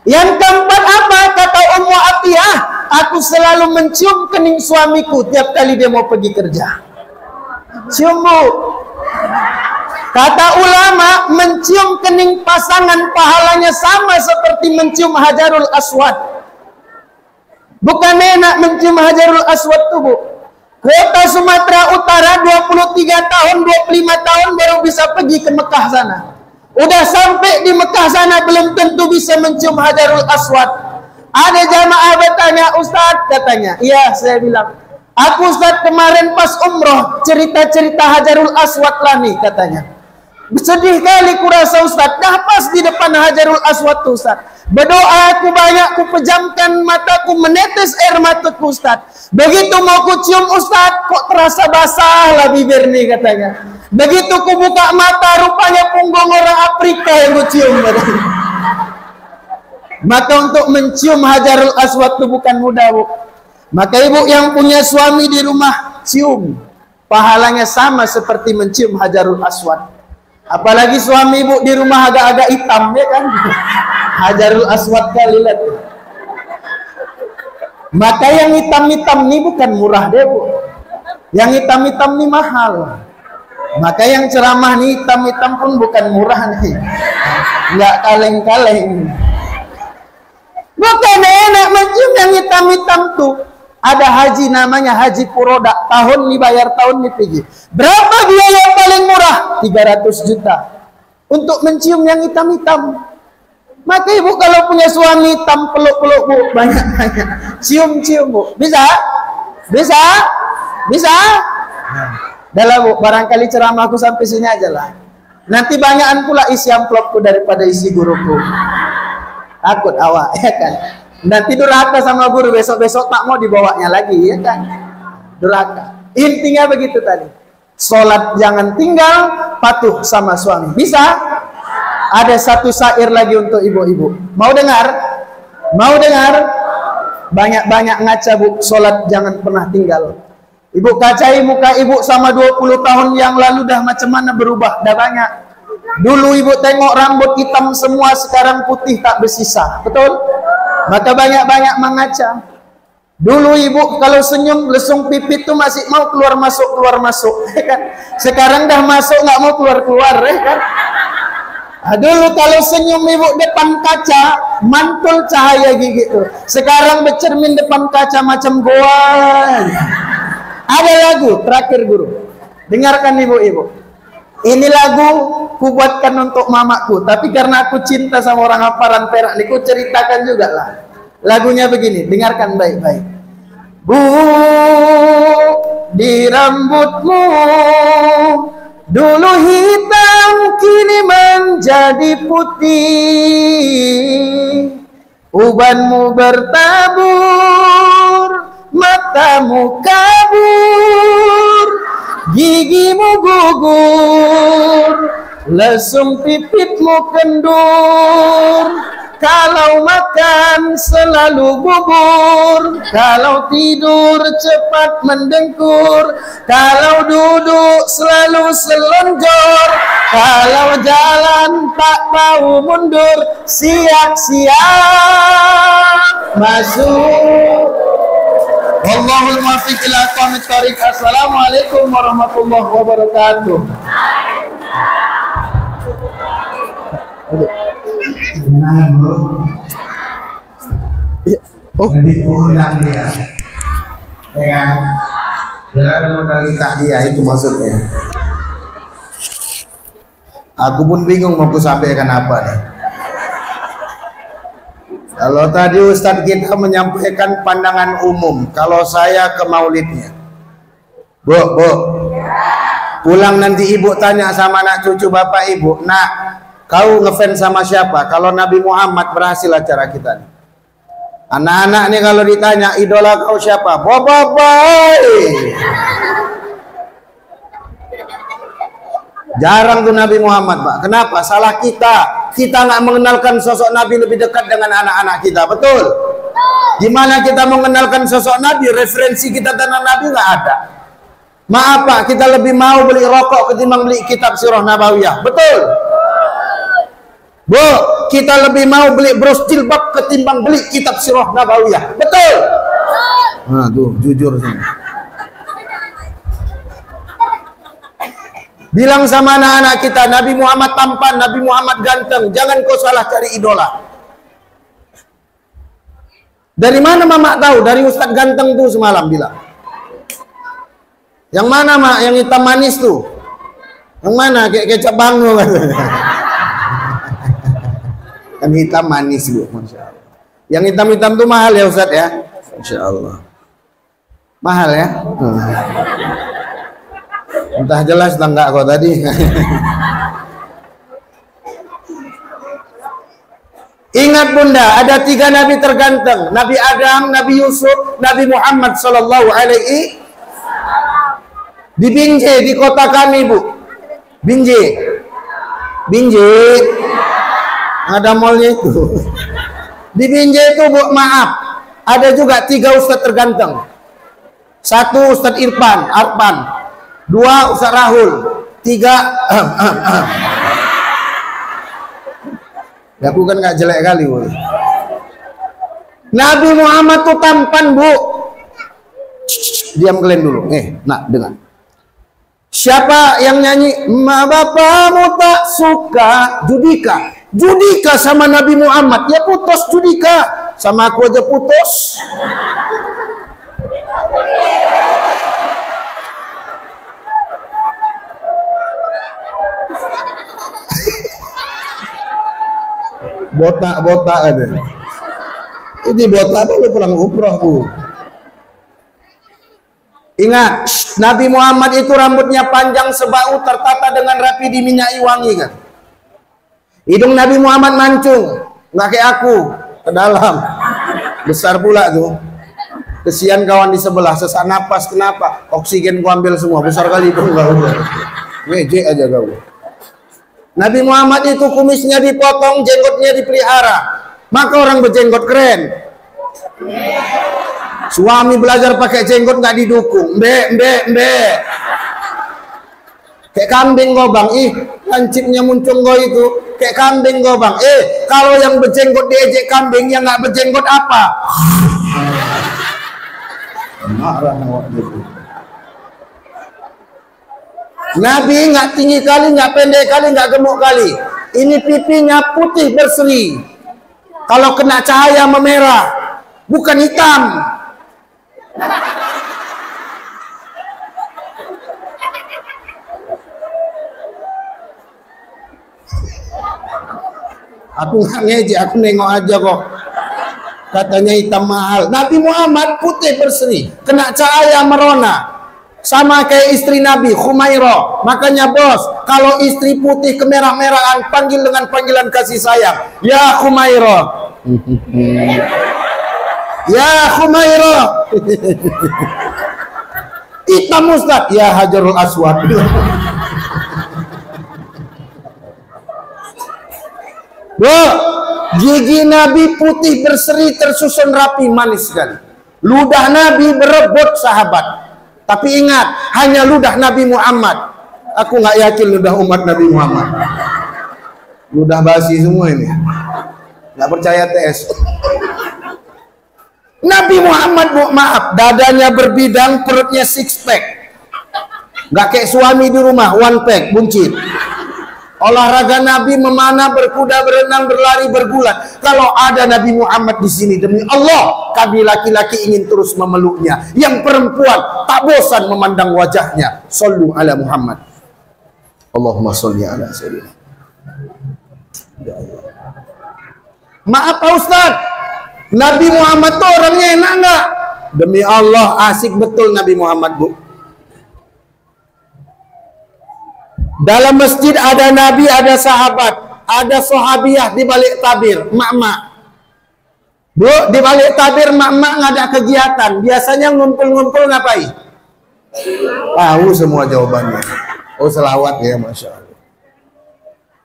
Yang keempat apa? Kata Ummu Atiyah, aku selalu mencium kening suamiku tiap kali dia mau pergi kerja. Cium bu. Kata ulama, mencium kening pasangan pahalanya sama seperti mencium Hajarul Aswad. Bukan enak mencium Hajarul Aswad tuh bu. Kota Sumatera Utara 23 tahun, 25 tahun baru bisa pergi ke Mekah sana. Udah sampai di Mekah sana belum tentu bisa mencium Hajarul Aswad. Ada jamaah bertanya, Ustadz katanya. Iya saya bilang, aku Ustadz kemarin pas umroh cerita-cerita Hajarul Aswad lah nih katanya. Sedih kali kurasa Ustadz, dah pas di depan Hajarul Aswad tuh Ustadz. Berdoa aku banyak, ku pejamkan mataku, menetes air mataku Ustadz. Begitu mau ku cium Ustadz, kok terasa basah lah bibir nih katanya. Begitu ku buka mata, rupanya punggung orang Afrika yang ku cium. Maka untuk mencium Hajarul Aswad itu bukan mudah bu. Maka ibu yang punya suami di rumah, cium. Pahalanya sama seperti mencium Hajarul Aswad. Apalagi suami ibu di rumah agak-agak hitam ya kan. Hajarul Aswad kali lihat. Maka yang hitam-hitam ini bukan murah deh bu. Yang hitam-hitam ini mahal. Maka yang ceramah nih hitam-hitam pun bukan murah nih. Nggak kaleng-kaleng. Bukan enak mencium yang hitam-hitam tuh. Ada haji namanya haji Puroda, tahun nih bayar, tahun nih pergi. Berapa biaya yang paling murah? 300 juta. Untuk mencium yang hitam-hitam. Maka ibu kalau punya suami hitam, peluk-peluk bu, banyak-banyak. Cium-cium bu. Bisa? Bisa? Bisa? Dah lah bu, barangkali ceramahku sampai sini aja lah. Nanti banyakan pula isi amplopku daripada isi guruku. Takut awak, ya kan? Nanti durhaka sama guru, besok-besok tak mau dibawanya lagi, ya kan? Durhaka. Intinya begitu tadi. Sholat jangan tinggal, patuh sama suami. Bisa? Ada satu syair lagi untuk ibu-ibu. Mau dengar? Mau dengar? Banyak-banyak ngaca bu, sholat jangan pernah tinggal. Ibu kacai muka ibu sama 20 tahun yang lalu dah macam mana berubah, dah banyak. Dulu ibu tengok rambut hitam semua, sekarang putih tak bersisa. Betul? Maka banyak-banyak mengaca. Dulu ibu kalau senyum lesung pipit tuh masih mau keluar masuk, ya kan? Sekarang dah masuk nggak mau keluar, ya kan? Dulu kalau senyum ibu depan kaca mantul cahaya gigi tuh. Sekarang bercermin depan kaca macam goa. Ada lagu terakhir guru. Dengarkan ibu-ibu. Ini lagu ku buatkan untuk mamaku, tapi karena aku cinta sama orang Hamparan Perak, nih ku ceritakan juga lah. Lagunya begini, dengarkan baik-baik. Bu, di rambutmu dulu hitam kini menjadi putih. Ubanmu bertabur, matamu kabur, gigimu gugur, lesung pipitmu kendur. Kalau makan selalu bubur, kalau tidur cepat mendengkur, kalau duduk selalu selonjor, kalau jalan tak mau mundur, siap-siap masuk. Wallahul muwaffiq ila aqwamit thoriq. Assalamualaikum warahmatullahi wabarakatuh. Benar bro. Oh, Jadi pulang dia. Ya kan? Jangan modal dia itu maksudnya. aku pun bingung mau ku sampaikan apa nih. Kalau tadi Ustadz kita menyampaikan pandangan umum, kalau saya ke maulidnya. Bu, pulang nanti ibu tanya sama anak cucu bapak ibu, nak, kau ngefans sama siapa? Kalau Nabi Muhammad berhasil acara kita nih. Anak-anak nih kalau ditanya idola kau siapa? Boboiboy. Jarang tuh Nabi Muhammad, Pak. Kenapa? Salah kita. Kita nggak mengenalkan sosok Nabi lebih dekat dengan anak-anak kita. Betul? Gimana kita mengenalkan sosok Nabi? Referensi kita tentang Nabi nggak ada. Maaf Pak, kita lebih mau beli rokok ketimbang beli kitab Sirah Nabawiyah. Betul? Bu, kita lebih mau beli bros jilbab ketimbang beli kitab Sirah Nabawiyah. Betul? Nah tuh, jujur sama. Bilang sama anak-anak kita, Nabi Muhammad tampan, Nabi Muhammad ganteng. Jangan kau salah cari idola. Dari mana Mama tahu? Dari Ustadz ganteng tuh semalam bilang. Yang mana Mak? Yang hitam manis tuh? Yang mana? Kayak kecap bango. Kan hitam manis bu, Masya Allah. Yang hitam-hitam tuh mahal ya Ustadz ya? Masya Allah. Mahal ya? Entah jelas entah enggak kok tadi. Ingat bunda, ada 3 nabi terganteng. Nabi Adam, Nabi Yusuf, Nabi Muhammad sallallahu alaihi. Di Binjai, di kota kami bu. Binjai. Ada mallnya itu. Di Binjai itu bu, maaf, ada juga 3 ustadz terganteng. 1 Ustadz Arfan, 2 Ustadz Rahul, 3 aku kan nggak jelek kali bu. Nabi Muhammad tuh tampan bu. Diam kalian dulu. Nak dengar. Siapa yang nyanyi ma bapakmu tak suka? Judika sama Nabi Muhammad. Ya putus Judika. Sama aku aja putus. Botak-botak ada. Ini botak apa lu pulang umroh bu? Ingat, Nabi Muhammad itu rambutnya panjang sebau tertata dengan rapi diminyaki wangi kan. Hidung Nabi Muhammad mancung, nggak kayak aku, ke dalam. Besar pula tuh. Kesian kawan di sebelah, sesak napas kenapa? Oksigen gua ambil semua, besar kali itu enggak udah. Ngejek aja kau. Nabi Muhammad itu kumisnya dipotong, jenggotnya dipelihara. Maka orang berjenggot keren. Suami belajar pakai jenggot nggak didukung, mbe. Kayak kambing gobang, lancipnya muncung go itu, kayak kambing gobang. Kalau yang berjenggot diejek kambing, yang nggak berjenggot apa? Marah awak gitu. Nabi nggak tinggi kali, nggak pendek kali, nggak gemuk kali. Ini pipinya putih berseri. Kalau kena cahaya memerah, bukan hitam. Aku nggak ngejek, aku nengok aja kok. Katanya hitam mahal. Nabi Muhammad putih berseri, kena cahaya merona. Sama kayak istri Nabi, Khumairah. Makanya bos, kalau istri putih kemerah-merahan, panggil dengan panggilan kasih sayang. Ya Khumairah. Ya Khumairah. Hitam Ustaz. Ya Hajarul Aswad. Bu, gigi Nabi putih berseri tersusun rapi manis sekali. Ludah Nabi berebut sahabat. Tapi ingat, hanya ludah Nabi Muhammad. Aku nggak yakin ludah umat Nabi Muhammad. Ludah basi semua ini. Nggak percaya tes. Nabi Muhammad, bu, maaf, dadanya berbidang, perutnya six pack. Nggak kayak suami di rumah, one pack, buncit. Olahraga Nabi memanah, berkuda, berenang, berlari, bergulat. Kalau ada Nabi Muhammad di sini, demi Allah, kami laki-laki ingin terus memeluknya. Yang perempuan tak bosan memandang wajahnya. Sallu ala Muhammad. Allahumma salli ala sayyidina. Maaf Pak Ustaz, Nabi Muhammad tuh orangnya enak nggak? Demi Allah, asik betul Nabi Muhammad, bu. Dalam masjid ada Nabi, ada sahabat, ada sahabiah di balik tabir, mak-mak. Bu, di balik tabir mak-mak nggak ada kegiatan. Biasanya ngumpul-ngumpul ngapain? Tahu semua jawabannya. Oh, selawat ya, Masya Allah.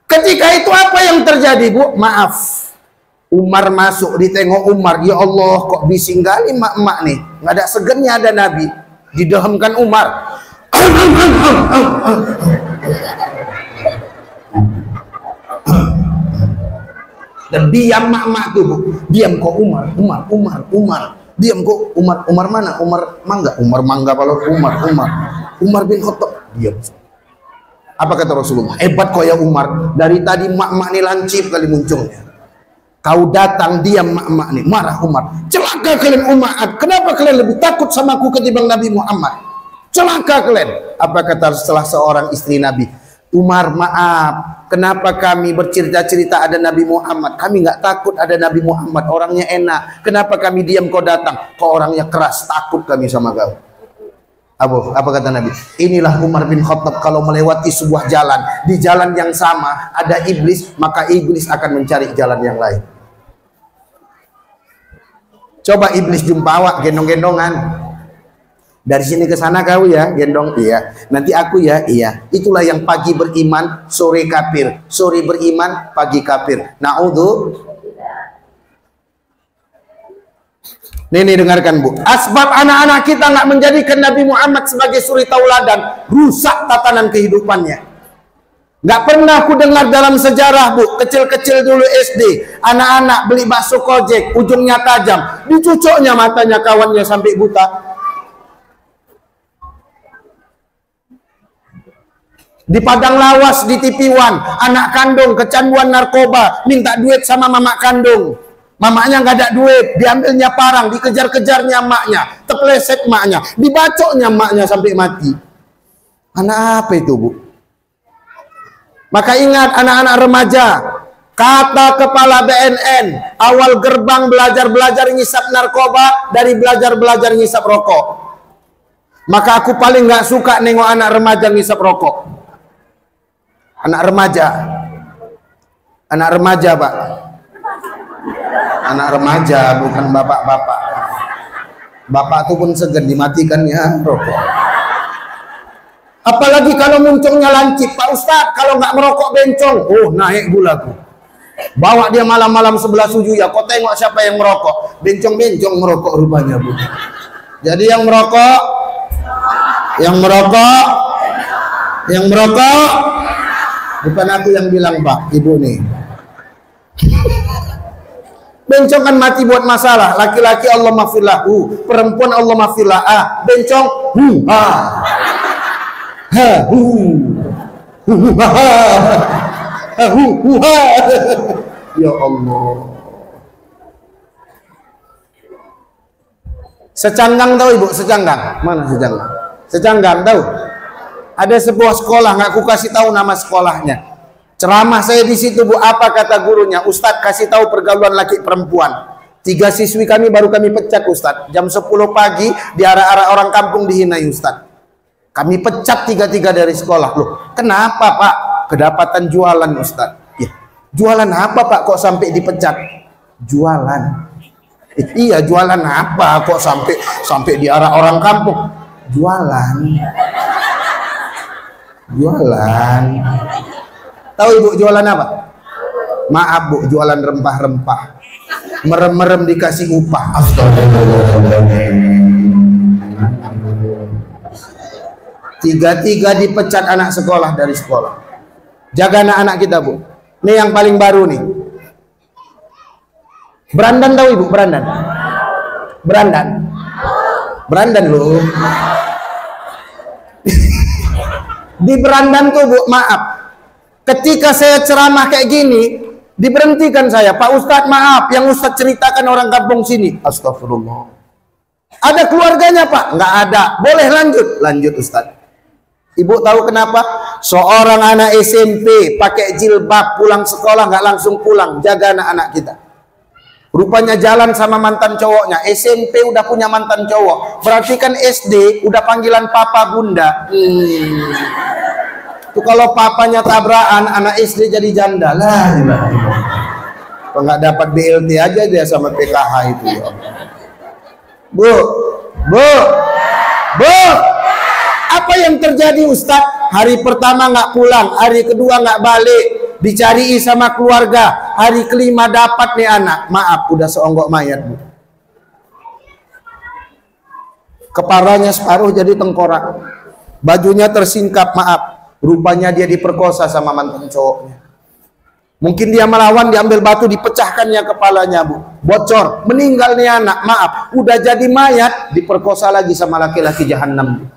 Ketika itu apa yang terjadi, bu? Maaf. Umar masuk, ditengok Umar. Ya Allah, kok bising kali mak-mak nih. Nggak ada segennya ada Nabi. Didehamkan Umar. Dan diam mak-mak tuh, bu. Diam kok Umar. Diam kok Umar mana? Umar Mangga kalau Umar bin Khattab. Diam. Apa kata Rasulullah? Hebat kok ya Umar. Dari tadi mak-mak nih lancip kali munculnya. Kau datang, diam mak-mak nih. Marah Umar. Celaka kalian umat. Kenapa kalian lebih takut sama aku ketimbang Nabi Muhammad? Celaka kalian. Apa kata setelah seorang istri Nabi? Umar, maaf, kenapa kami bercerita-cerita ada Nabi Muhammad? Kami nggak takut ada Nabi Muhammad, orangnya enak. Kenapa kami diam kau datang? Kau orangnya keras, takut kami sama kau. Apa kata Nabi? Inilah Umar bin Khattab kalau melewati sebuah jalan, di jalan yang sama ada iblis, maka iblis akan mencari jalan yang lain. Coba iblis jumpa awak gendong-gendongan. Dari sini ke sana kau ya, gendong, iya. Nanti aku ya, iya. Itulah yang pagi beriman, sore kafir. Sore beriman, pagi kafir. Na'udhu. Nih dengarkan bu. Asbab anak-anak kita nggak menjadikan Nabi Muhammad sebagai suri tauladan, rusak tatanan kehidupannya. Nggak pernah aku dengar dalam sejarah bu, kecil-kecil dulu SD, anak-anak beli bakso kojek, ujungnya tajam, dicucuknya matanya kawannya sampai buta. Di padang lawas, di TV One, anak kandung kecanduan narkoba, minta duit sama mama kandung. Mamanya nggak ada duit, diambilnya parang, dikejar-kejarnya maknya, terpleset maknya, dibacoknya maknya sampai mati. Anak apa itu bu? Maka ingat anak-anak remaja, Kata kepala BNN, awal gerbang belajar-belajar ngisap narkoba dari belajar-belajar ngisap rokok. Maka aku paling nggak suka nengok anak remaja ngisap rokok. Anak remaja Pak. Anak remaja, bukan bapak-bapak. Bapak tuh pun segan dimatikan ya rokok. Apalagi kalau muncungnya lancip, Pak Ustadz, kalau nggak merokok bencong, oh naik gulaku. Bawa dia malam-malam sebelah suju ya, kau tengok siapa yang merokok. Bencong-bencong merokok rupanya Bu. Jadi yang merokok bukan aku yang bilang Pak, Ibu nih. Bencong kan mati buat masalah. Laki-laki Allah maghfirlahu, perempuan Allah maghfirlah. Bencong ya Allah. Secanggang tahu Ibu? Secanggang mana secanggang? Secanggang tahu? Ada sebuah sekolah, nggak aku kasih tahu nama sekolahnya. Ceramah saya di situ Bu, apa kata gurunya? Ustadz kasih tahu pergaulan laki perempuan. 3 siswi kami baru kami pecat Ustadz. Jam 10 pagi di arah-arah orang kampung dihinai Ustadz. Kami pecat 3-3 dari sekolah. Loh, kenapa Pak? Kedapatan jualan Ustadz. Ya, jualan apa Pak kok sampai dipecat? Jualan. Iya, jualan apa kok sampai di arah orang kampung? Jualan. Jualan. Tahu Ibu jualan apa? Maaf Bu, jualan rempah-rempah. Merem-merem dikasih upah. Astagfirullahaladzim. 3-3 dipecat anak sekolah dari sekolah. Jaga anak-anak kita Bu. Ini yang paling baru nih. Brandan tahu Ibu? Brandan. Brandan loh. Di Brandan tuh Bu, maaf. Ketika saya ceramah kayak gini, diberhentikan saya. Pak Ustadz maaf, yang Ustadz ceritakan orang kampung sini. Astagfirullah. Ada keluarganya Pak? Nggak ada. Boleh lanjut? Lanjut Ustadz. Ibu tahu kenapa? Seorang anak SMP pakai jilbab pulang sekolah nggak langsung pulang. Jaga anak-anak kita. Rupanya jalan sama mantan cowoknya. SMP udah punya mantan cowok. Berarti kan SD udah panggilan papa bunda. Tuh kalau papanya tabrakan, anak SD jadi janda lah. Kalau nggak dapat BLT aja dia sama PKH itu ya. Bu, apa yang terjadi Ustadz? Hari pertama nggak pulang, hari kedua nggak balik, dicari sama keluarga, hari kelima dapat nih anak. Maaf, udah seonggok mayat Bu. Kepalanya separuh jadi tengkorak, bajunya tersingkap, maaf. Rupanya dia diperkosa sama mantan cowoknya. Mungkin dia melawan, diambil batu, dipecahkannya kepalanya Bu. Bocor, meninggal nih anak. Maaf, udah jadi mayat, diperkosa lagi sama laki-laki jahanam.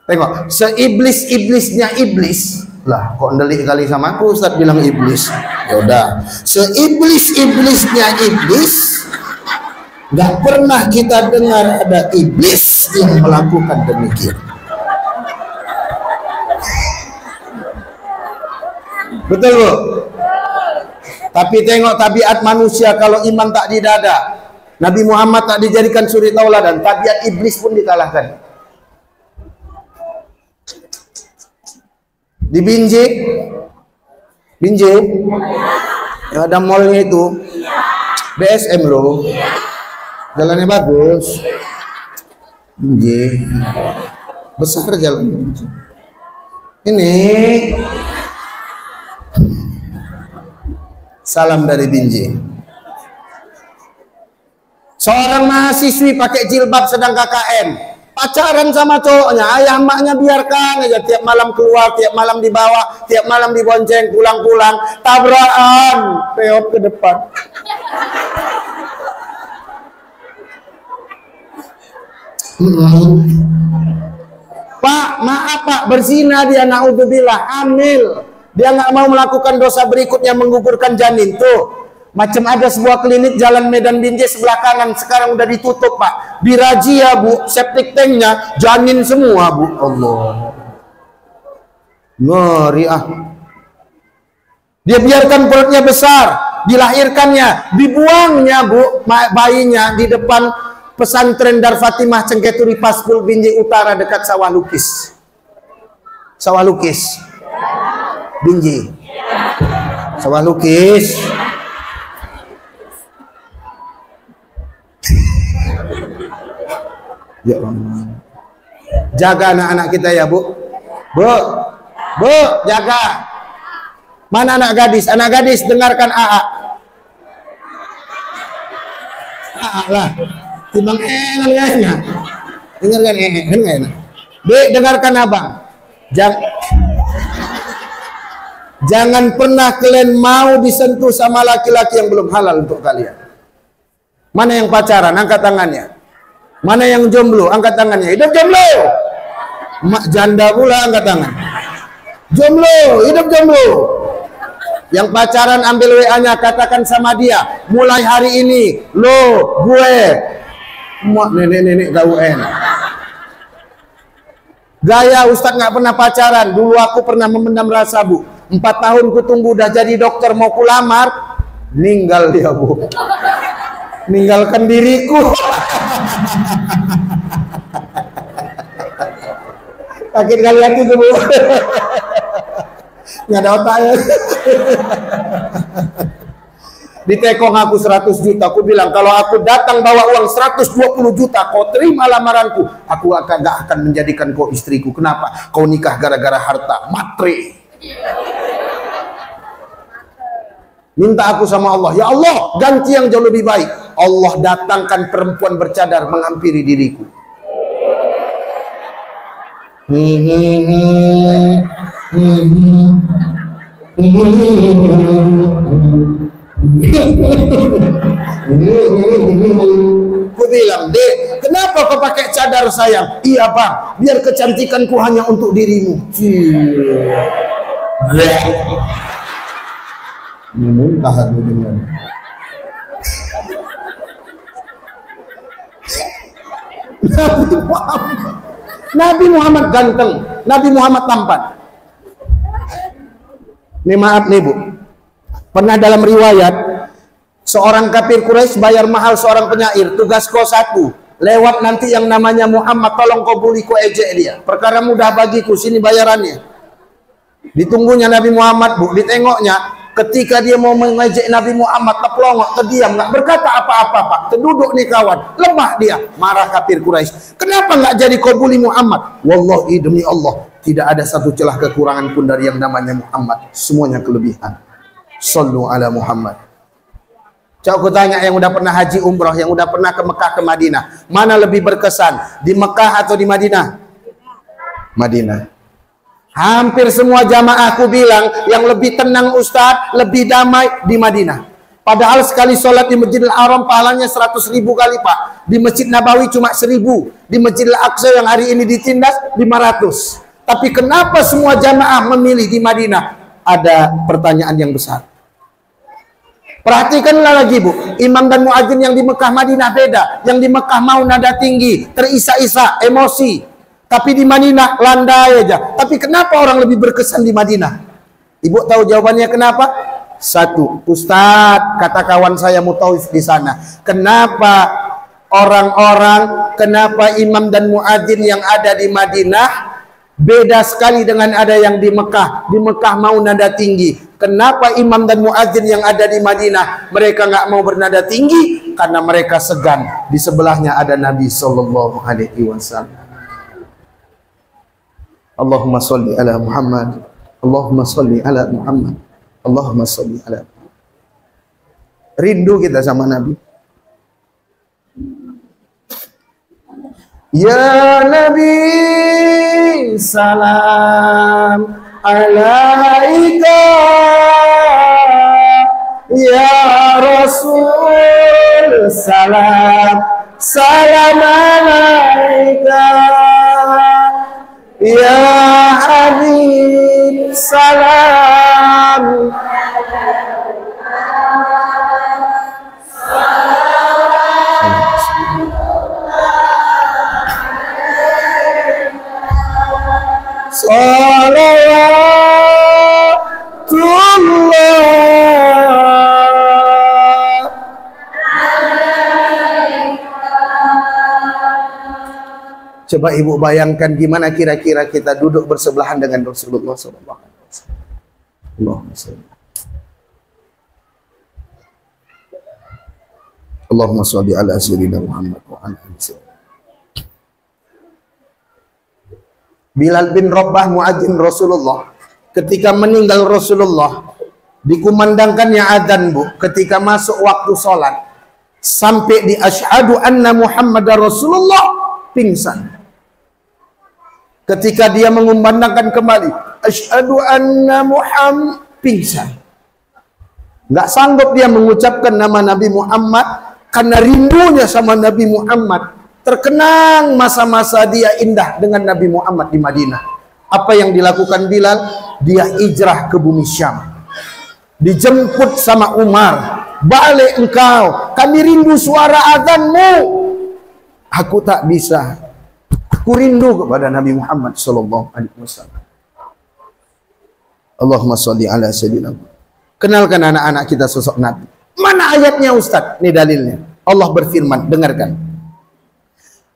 Tengok, seiblis-iblisnya iblis. Lah, kok ndelik kali sama aku Ustaz bilang iblis. Ya udah, seiblis-iblisnya iblis. Gak pernah kita dengar ada iblis yang melakukan demikian. Betul Bu? Tapi tengok tabiat manusia kalau iman tak di dada. Nabi Muhammad tak dijadikan suri tauladan, tabiat iblis pun dikalahkan. Di Binjai yang ada mallnya itu, BSM loh, jalannya bagus. Binjai besar jalan ini. Salam dari Binjai. Seorang mahasiswi pakai jilbab sedang KKN, pacaran sama cowoknya. Ayah emaknya biarkan aja, tiap malam keluar, tiap malam dibawa, tiap malam dibonceng, pulang-pulang tabrakan, peot ke depan. Pak, maaf Pak, berzina dia, naudzubillah, hamil. Dia nggak mau melakukan dosa berikutnya, menggugurkan janin. Tuh, macam ada sebuah klinik Jalan Medan Binjai sebelah kanan, sekarang udah ditutup Pak. Dirazia Bu, septic tanknya janin semua Bu. Allah, ngeri ah. Dia biarkan perutnya besar, dilahirkannya, dibuangnya Bu, bayinya di depan pesantren Dar Fatimah Cengketuri Paspul Binjai Utara dekat Sawah Lukis. Sawah Lukis. Binjai. Sawah Lukis. Ya Allah. Jaga anak-anak kita ya Bu. Bu, jaga. Mana anak gadis? Anak gadis, dengarkan AA. AA lah. Timbang enak. Dengarkan enak. Dek, dengarkan abang. Jangan pernah kalian mau disentuh sama laki-laki yang belum halal untuk kalian. Mana yang pacaran? Angkat tangannya. Mana yang jomblo? Angkat tangannya. Hidup jomblo. Mak janda pula angkat tangan. Jomblo, hidup jomblo. Yang pacaran ambil WA-nya, katakan sama dia, mulai hari ini lo gue muak nenek gak UN. Gaya Ustadz nggak pernah pacaran. Dulu aku pernah memendam rasa Bu. 4 tahun ku tunggu udah jadi dokter mau kulamar, ninggal dia Bu. Ninggalkan diriku. Sakit kali hati tuh Bu. Nggak ada otaknya. Ditekong aku 100 juta. Aku bilang kalau aku datang bawa uang 120 juta, kau terima lamaranku, aku gak akan menjadikan kau istriku. Kenapa? Kau nikah gara-gara harta, matre. Minta aku sama Allah, ya Allah ganti yang jauh lebih baik. Allah datangkan perempuan bercadar menghampiri diriku. Ku bilang, Dek, kenapa kau pakai cadar sayang? Iya Bang, biar kecantikanku hanya untuk dirimu. Muntah aku dengan. Nabi Muhammad ganteng, Nabi Muhammad tampan. Ini maaf nih Bu, pernah dalam riwayat seorang kafir Quraisy bayar mahal seorang penyair, tugas kau satu, lewat nanti yang namanya Muhammad, tolong kau bully, kau ejek dia, perkara mudah bagiku, sini bayarannya. Ditunggunya Nabi Muhammad Bu, ditengoknya, ketika dia mau mengejek Nabi Muhammad, terpelongok, terdiam, nggak berkata apa-apa Pak, terduduk nih kawan, lemah dia, marah kafir Quraisy, kenapa nggak jadi kau bully Muhammad? Wallahi demi Allah, tidak ada satu celah kekurangan pun dari yang namanya Muhammad, semuanya kelebihan. Sallu ala Muhammad. Coba aku tanya yang udah pernah haji umrah, yang udah pernah ke Mekah ke Madinah, mana lebih berkesan, di Mekah atau di Madinah? Madinah. Hampir semua jamaah aku bilang yang lebih tenang Ustadz, lebih damai di Madinah. Padahal sekali sholat di Masjidil Haram pahalanya 100.000 kali Pak. Di Masjid Nabawi cuma 1.000. Di Masjidil Aqsa yang hari ini ditindas 500. Tapi kenapa semua jamaah memilih di Madinah? Ada pertanyaan yang besar. Perhatikanlah lagi Bu, imam dan muadzin yang di Mekah Madinah beda. Yang di Mekah mau nada tinggi, terisak-isak, emosi. Tapi di Madinah landai aja. Tapi kenapa orang lebih berkesan di Madinah? Ibu tahu jawabannya kenapa? Satu, Ustadz, kata kawan saya Mutawif di sana, kenapa kenapa imam dan muadzin yang ada di Madinah beda sekali dengan ada yang di Mekah. Di Mekah mau nada tinggi. Kenapa imam dan muadzin yang ada di Madinah mereka nggak mau bernada tinggi? Karena mereka segan. Di sebelahnya ada Nabi Sallallahu Alaihi Wasallam. Allahumma salli ala Muhammad. Allahumma salli ala Muhammad. Allahumma salli ala Muhammad. Rindu kita sama Nabi. Ya Nabi salam alaika, ya Rasul salam alaika, ya Habib salam. Salawatullah Coba ibu bayangkan gimana kira-kira kita duduk bersebelahan dengan Rasulullah SAW. Allahumma sholli ala sayyidina Muhammad wa ala ali sayyidina. Bilal bin Rabah muadzin Rasulullah, ketika meninggal Rasulullah, dikumandangkannya adzan, Bu, ketika masuk waktu sholat sampai di asyhadu anna Muhammadar Rasulullah, pingsan. Ketika dia mengumandangkan kembali asyhadu anna Muhammad, pingsan. Nggak sanggup dia mengucapkan nama Nabi Muhammad karena rindunya sama Nabi Muhammad. Terkenang masa-masa dia indah dengan Nabi Muhammad di Madinah. Apa yang dilakukan Bilal? Dia hijrah ke bumi Syam. Dijemput sama Umar, balik engkau, kami rindu suara azanmu. Aku tak bisa. Aku rindu kepada Nabi Muhammad sallallahu alaihi wasallam. Allahumma sholli ala sayyidina. Kenalkan anak-anak kita sosok Nabi. Mana ayatnya Ustaz? Ini dalilnya. Allah berfirman, dengarkan.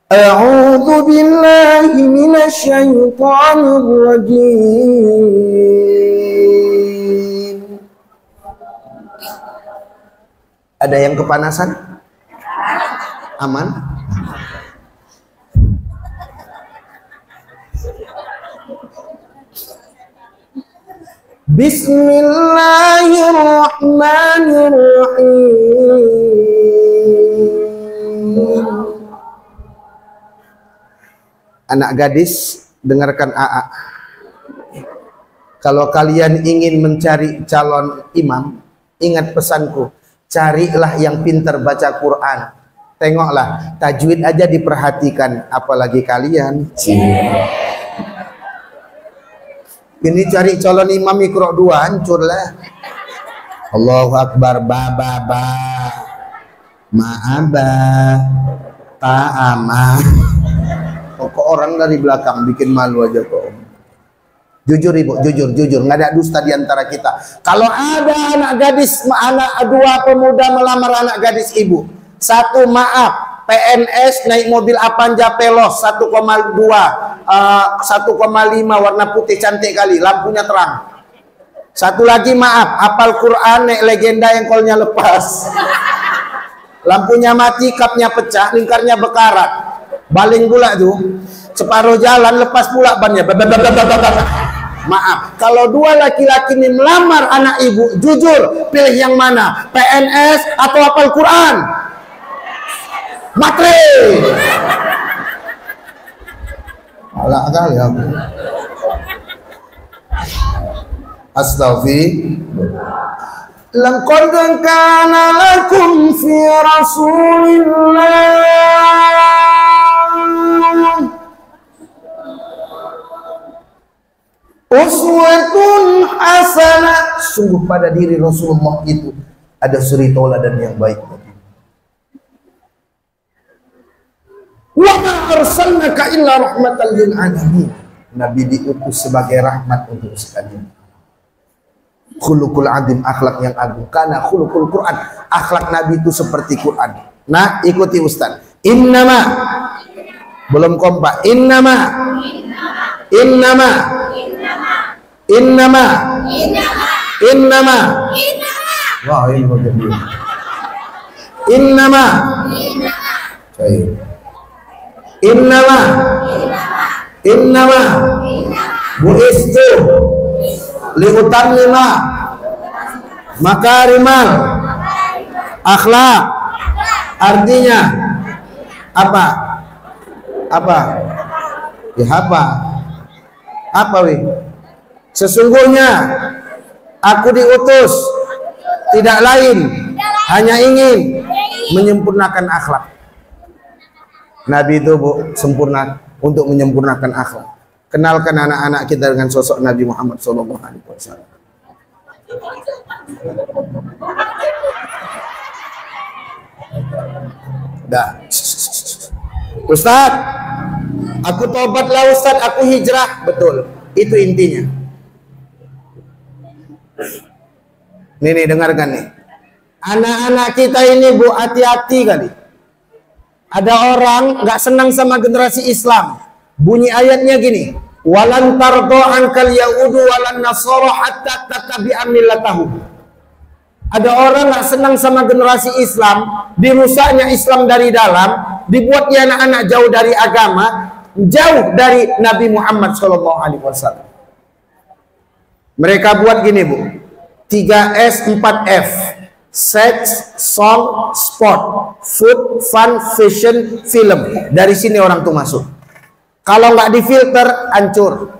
A'udzu billahi minasyaitonir rajim. Ada yang kepanasan? Aman? Bismillahirrahmanirrahim. Anak gadis, dengarkan AA. Kalau kalian ingin mencari calon imam, ingat pesanku, carilah yang pintar baca Quran. Tengoklah, tajwid aja diperhatikan, apalagi kalian. Ini cari calon imam mikro 2, hancur lah. Allahu Akbar, ba ma'aba ta'ama. Kok orang dari belakang bikin malu aja kok. Jujur ibu, jujur, nggak ada dusta di antara kita. Kalau ada anak gadis, dua pemuda melamar anak gadis ibu, satu maaf, PNS naik mobil Avanza Veloz 1,2, 1,5 warna putih cantik kali, lampunya terang. Satu lagi maaf, hafal Quran naik legenda engkolnya lepas, lampunya mati, kapnya pecah, lingkarnya bekarat. Baling pula tuh, separuh jalan lepas pula bannya. Maaf, kalau dua laki-laki ini melamar anak ibu, jujur, pilih yang mana? PNS atau hafal Quran? Matre. Alah kali aku. Astaghfirullah. Laqad kana lakum fi Rasulillah uswatun hasanah. Sungguh pada diri Rasulullah itu ada suri tauladan yang baik. Wa ma arsalnaka illa rahmatan lil alamin. Nabi diutus sebagai rahmat untuk sekalian. Khuluqul azim, akhlak yang agung. Karena khuluqul Quran, akhlak Nabi itu seperti Quran. Nah, ikuti Ustaz. Innama, belum kompak. Innama, innama, innama, innama. Wah, ini bagian dia. Innama, innama, innama, bu'istu liutammima makarimal akhlak. Artinya apa? Apa? Ya apa wih? Sesungguhnya aku diutus tidak lain hanya ingin menyempurnakan akhlak. Nabi itu Bu, sempurna untuk menyempurnakan akhlak. Kenalkan anak-anak kita dengan sosok Nabi Muhammad SAW. Dah. Ustaz, aku tobatlah Ustaz, aku hijrah. Betul, itu intinya. Nih, dengarkan nih. Anak-anak kita ini Bu, hati-hati kali. Ada orang nggak senang sama generasi Islam. Bunyi ayatnya gini, walan tardo ankal yahudu walan nasara hatta tattabi'a millatahum. Ada orang nggak senang sama generasi Islam, dirusaknya Islam dari dalam, dibuatnya anak-anak jauh dari agama, jauh dari Nabi Muhammad SAW. Mereka buat gini bu, 3S 4F, sex, song, sport, food, fun, fashion, film. Dari sini orang tuh masuk. Kalau nggak difilter, hancur.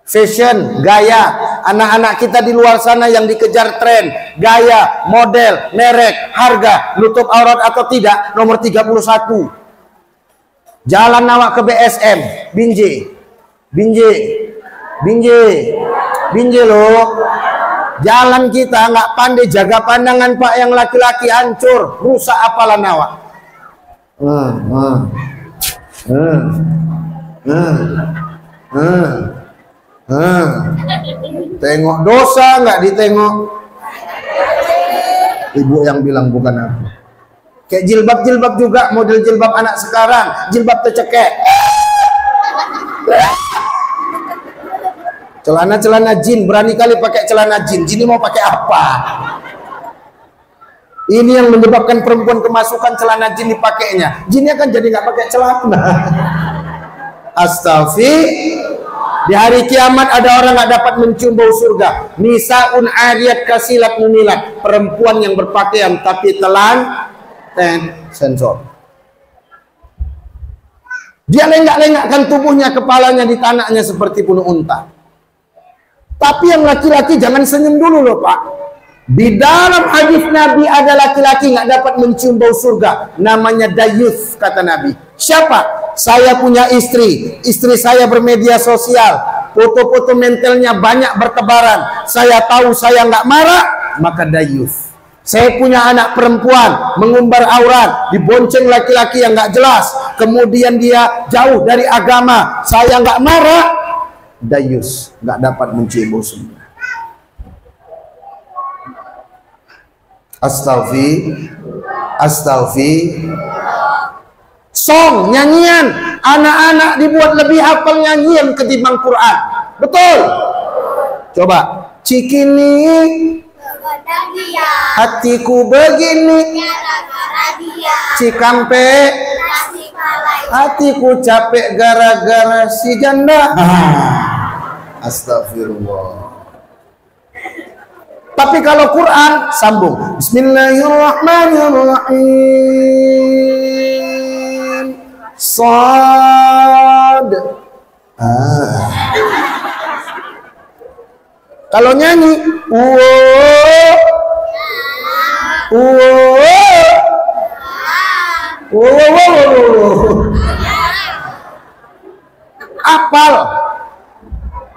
Fashion, gaya, anak-anak kita di luar sana yang dikejar tren, gaya, model, merek, harga, nutup aurat atau tidak, nomor 31. Jalan awak ke BSM, binje loh. Jalan kita nggak pandai jaga pandangan pak, yang laki-laki hancur, rusak apalan awak. Tengok dosa nggak ditengok. Ibu yang bilang bukan aku. Kayak jilbab juga, model jilbab anak sekarang, jilbab tercekek. Celana jin, berani kali pakai celana jin. Jin mau pakai apa? Ini yang menyebabkan perempuan kemasukan celana jin dipakainya. Jinnya kan jadi nggak pakai celana. Astagfirullah. Di hari kiamat ada orang nggak dapat mencium bau surga. Nisaun ariyat kasilat mumilat, perempuan yang berpakaian tapi telan sensor. Dia lenggak-lenggakkan tubuhnya, kepalanya di tanahnya seperti bunuh unta. Tapi yang laki-laki jangan senyum dulu loh pak. Di dalam hadis Nabi ada laki-laki nggak dapat mencium bau surga, namanya dayuth kata Nabi. Siapa? Saya punya istri saya bermedia sosial, foto-foto mentalnya banyak bertebaran. Saya tahu saya nggak marah, maka dayuth. Saya punya anak perempuan mengumbar aurat, dibonceng laki-laki yang nggak jelas, kemudian dia jauh dari agama, saya nggak marah, dayus, nggak dapat mencium bau surga. Astagfirullah. Song, nyanyian, anak-anak dibuat lebih hafal nyanyian ketimbang Quran. Betul? Coba, Cikini hatiku begini, Cikampe hatiku capek gara-gara si janda. Astagfirullah. Tapi kalau Quran sambung, Bismillahirrahmanirrahim, Shad. Kalau nyanyi, apal,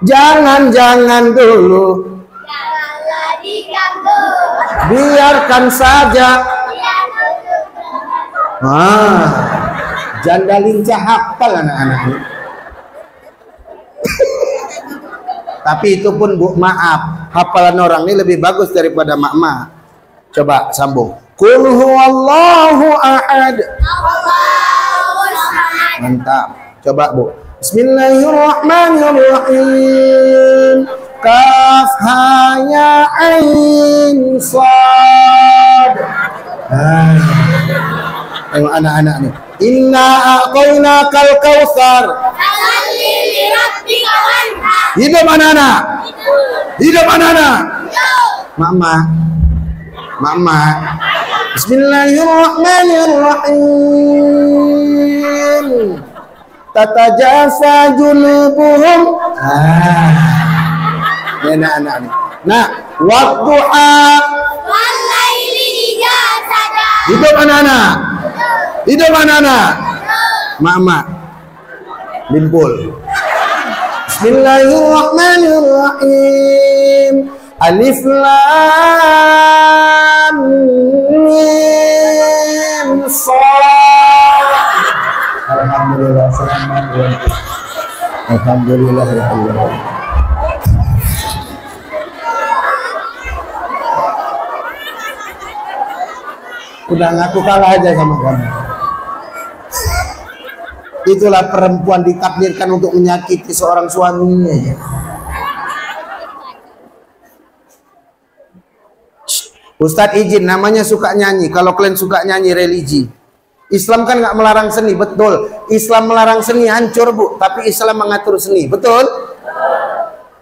jangan dulu, biarkan saja. Janda lincah hafal anak-anak ini. Tapi itu pun bu, maaf, hafalan orang ini lebih bagus daripada mak-mak. Coba sambung. Qul huwallahu ahad. Mantap. Coba bu. Bismillahirrahmanirrahim. Kaf ha ya ain sad. Tengok anak-anak nih. Inna a'tainakal kautsar. Hidup anak-anak. Hidup anak-anak. Mama. Bismillahirrahmanirrahim. Tatajafa junubuhum. Ini anak-anak nih. Nah, wadduha. Hidup anak-anak. Hidup anak-anak. Mama. Limpul. Bismillahirrahmanirrahim. Alif lam mim shad. Alhamdulillah. Alhamdulillah ya Allah. Udah ngaku kalah aja sama kamu. Itulah perempuan ditakdirkan untuk menyakiti seorang suaminya. Ustadz izin, namanya suka nyanyi. Kalau kalian suka nyanyi religi, Islam kan nggak melarang seni, betul. Islam melarang seni hancur bu, tapi Islam mengatur seni, betul.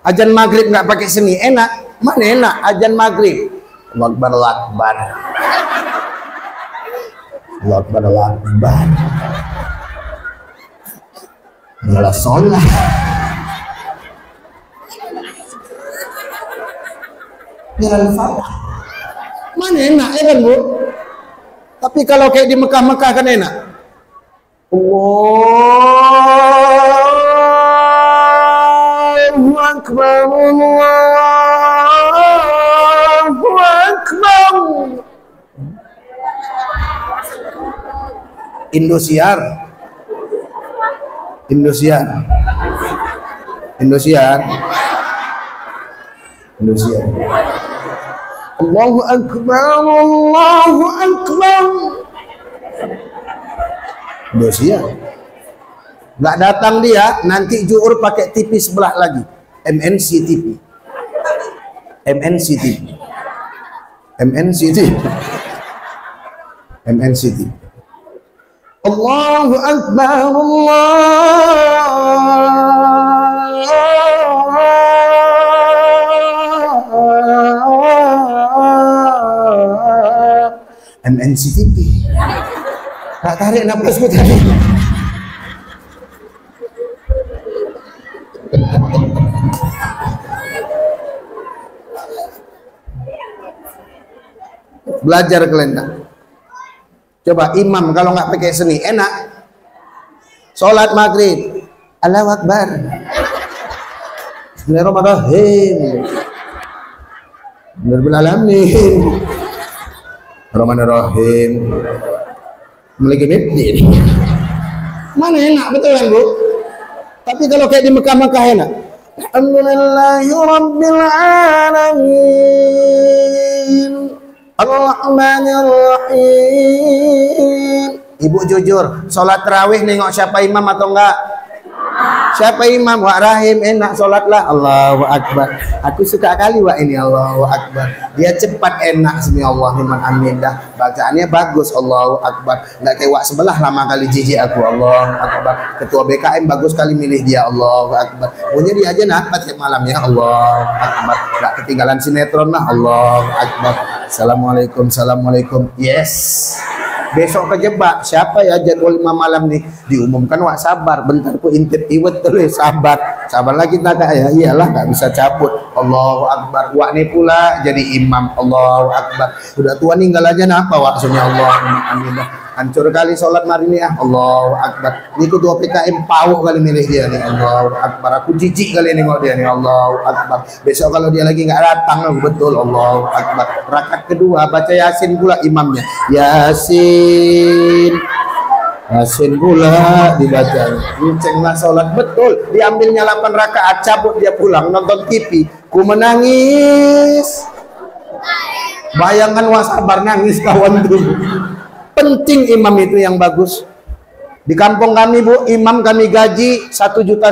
Ajan maghrib nggak pakai seni, enak. Mana enak ajan maghrib? Allahu Akbar, Allahu Akbar, Allahu Akbar, Allahu Akbar. Adalah sholat. Mana enak ya kan bu? Tapi kalau kayak di Mekah-Mekah kan enak. Allahu Akbar, Allahu Akbar. Indosiar, Indosiar, Indosiar, Indosiar. Allahu Akbar, Allahu Akbar. Indosiar. Nggak datang dia, nanti Juhur pakai TV sebelah lagi. MNC TV. MNC TV. MNC TV. MNC TV. Allahu Akbar, MNC TV. Tak tarik napasku tadi. Belajar kalian tak? Coba imam kalau nggak pakai seni enak. Sholat maghrib, Allahu Akbar, Bismillahirrahmanirrahim, Bismillahirrahmanirrahim, Rahmanirrahim, Maliki Middin. Mana enak, betul kan bu? Tapi kalau kayak di Mekah-Mekah enak. Alhamdulillahirabbil alamin, Ar-Rahmanir-Rahim. Ibu jujur, sholat tarawih nengok siapa imam atau enggak? Siapa imam? Wak Rahim, enak sholatlah. Allahu Akbar. Aku suka kali wak ini, Allahu Akbar. Dia cepat, enak, Bismillah, liman amin dah. Bacaannya bagus, Allahu Akbar. Enggak kayak wak sebelah lama kali jijik aku, Allahu Akbar. Ketua BKM bagus kali milih dia, Allahu Akbar. Punya dia aja napat tiap malam ya, Allahu Akbar. Enggak ketinggalan sinetron lah, Allahu Akbar. Assalamualaikum, Assalamualaikum. Yes. Besok kejebak, siapa ya jadwal 5 malam nih? Diumumkan wak sabar, bentar ku intip iwet terus, sabar. Sabar lagi tak ya, iyalah nggak bisa cabut. Allahu Akbar. Wak nih pula jadi imam, Allahu Akbar. Udah tua ninggal aja napa wak sunya, Allah amin. Hancur kali sholat mari nih ah, Allahu Akbar. Ini ketua PKM pau kali milih dia nih, Allahu Akbar. Aku jijik kali nengok dia nih, Allahu Akbar. Besok kalau dia lagi nggak datang, betul, Allahu Akbar. Rakaat kedua baca Yasin pula imamnya, Yasin, Yasin pula dibaca. Kencenglah sholat, betul. Diambilnya 8 rakaat, cabut dia pulang nonton TV. Ku menangis. Bayangkan wasabar nangis kawan tuh. Penting imam itu yang bagus. Di kampung kami bu, imam kami gaji 1,5 juta.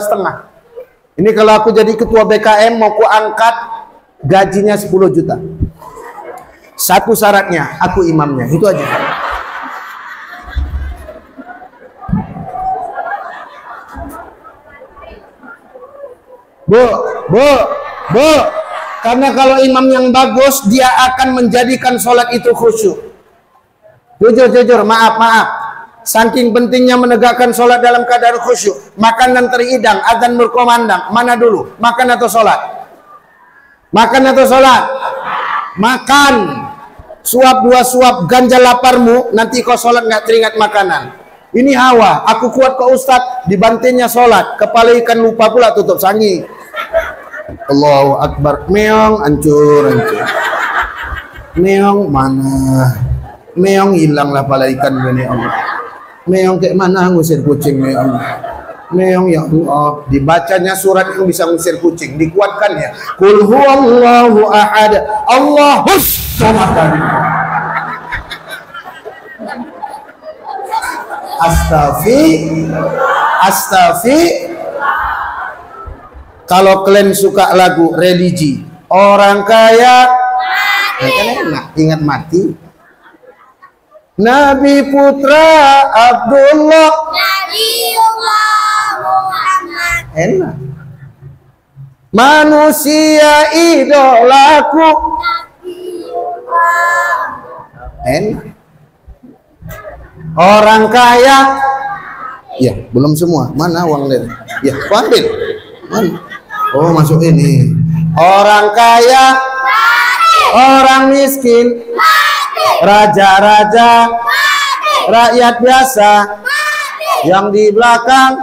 Ini kalau aku jadi ketua BKM mau ku angkat gajinya 10 juta. Satu syaratnya, aku imamnya, itu aja. Bu, karena kalau imam yang bagus, dia akan menjadikan sholat itu khusyuk. Jujur, maaf. Saking pentingnya menegakkan sholat dalam keadaan khusyuk. Makanan terhidang, azan berkumandang. Mana dulu? Makan atau sholat? Makan atau sholat? Makan. Suap 2 suap, ganja laparmu. Nanti kau sholat nggak teringat makanan. Ini hawa. Aku kuat ke ustadz, dibantingnya sholat. Kepala ikan lupa pula tutup sangi. Allahu Akbar. Meong, hancur. Meong mana? Meong hilanglah pala ikan ini Allah. Meong kayak mana ngusir kucing meong. Meong ya Allah. Dibacanya surat yang bisa ngusir kucing. Dikuatkan ya. Qul huwallahu ahad. Allahus samad. Astaghfirullah. Kalau kalian suka lagu religi, orang kaya, nah, kan enak, ingat mati. Nabi putra Abdullah, Nabiullah Muhammad, enak. Manusia idolaku, Nabiullah, enak. Orang kaya, ya belum semua. Mana uang dari? Ya, ambil. Mana? Oh, masuk ini. Orang kaya, orang miskin, raja-raja, rakyat biasa, yang di belakang,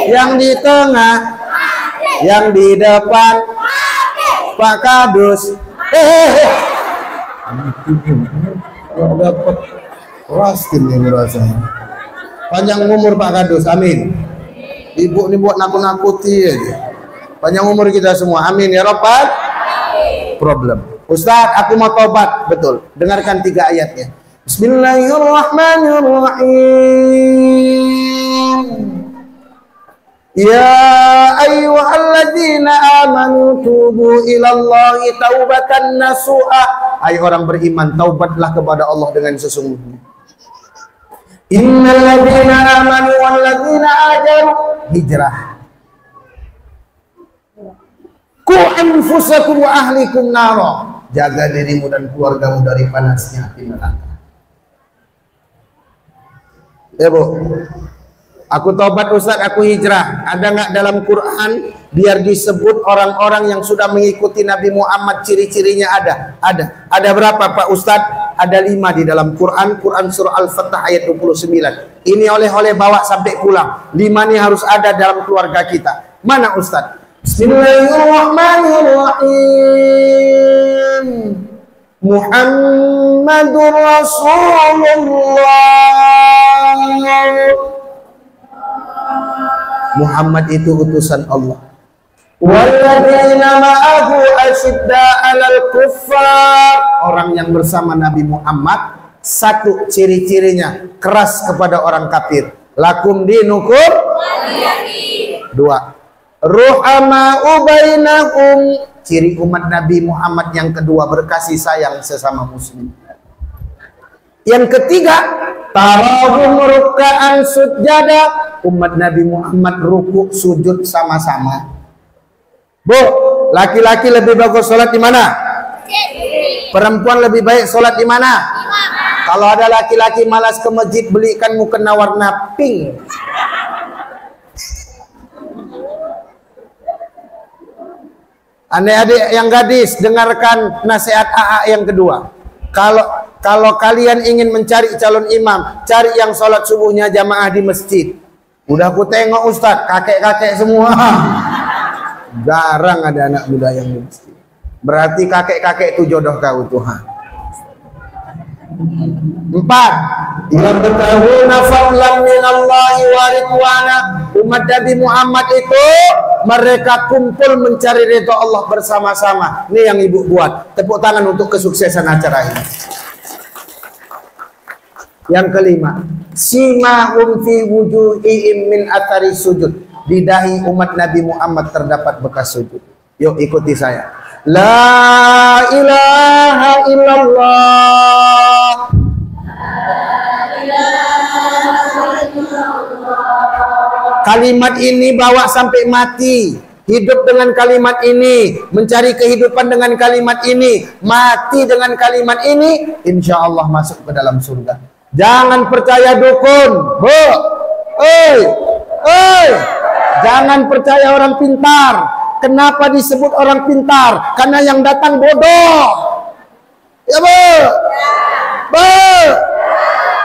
yang di tengah, yang di depan, Pak Kadus. Nggak dapat raskin nih rasanya. Panjang umur Pak Kadus, amin. Ibu ini buat nakut-nakuti aja. Panjang umur kita semua, amin ya Rabbal problem. Ustaz, aku mau tobat. Betul, dengarkan 3 ayatnya. Bismillahirrahmanirrahim. Ya ayyuhalladzina amanu tubu ilallahi taubatan nasuha. Hai orang beriman, taubatlah kepada Allah dengan sesungguhnya. Innal ladzina amanu wal ladzina ajaru, hijrah. Ku anfusakum wa ahlikum nara, jaga dirimu dan keluargamu dari panasnya api neraka. Ya Bu, aku tobat Ustaz, aku hijrah. Ada nggak dalam Quran biar disebut orang-orang yang sudah mengikuti Nabi Muhammad, ciri-cirinya ada? Ada berapa Pak Ustaz? Ada 5 di dalam Quran. Quran surah Al-Fatah ayat 29. Ini oleh bawa sampai pulang. 5 ini harus ada dalam keluarga kita. Mana Ustaz? Bismillahirrahmanirrahim. Muhammadur Rasulullah. Muhammad itu utusan Allah. Walladzina ma'ahu asyidda'alal kuffar. Orang yang bersama Nabi Muhammad, satu ciri-cirinya keras kepada orang kafir. Lakum dinukum. 2. Ruhama'u bainahum. Ciri umat Nabi Muhammad yang kedua, berkasih sayang sesama muslim. Yang ketiga, tarahum ruk'an sujada. Umat Nabi Muhammad rukuk sujud sama-sama. Bu, laki-laki lebih bagus sholat di mana? Perempuan lebih baik sholat di mana? Kalau ada laki-laki malas ke masjid, belikan mukena warna pink. Adik-adik yang gadis, dengarkan nasihat AA yang kedua. Kalau kalian ingin mencari calon imam, cari yang sholat subuhnya jamaah di masjid. Udah aku tengok Ustadz, kakek-kakek semua. Jarang ada anak muda yang di masjid. Berarti kakek-kakek itu jodoh kau Tuhan. 4. Yang bertahuna fadlan minallahi wa ridwana. Umat Nabi Muhammad itu mereka kumpul mencari ridha Allah bersama-sama. Ini yang ibu buat. Tepuk tangan untuk kesuksesan acara ini. Yang kelima, simahum fi wujuhihim min athari sujud. Di dahi umat Nabi Muhammad terdapat bekas sujud. Yuk ikuti saya. La ilaha illallah. Kalimat ini bawa sampai mati. Hidup dengan kalimat ini, mencari kehidupan dengan kalimat ini, mati dengan kalimat ini, insya Allah masuk ke dalam surga. Jangan percaya dukun, Bu. Jangan percaya orang pintar. Kenapa disebut orang pintar? Karena yang datang bodoh. Ya, Bu. Bu.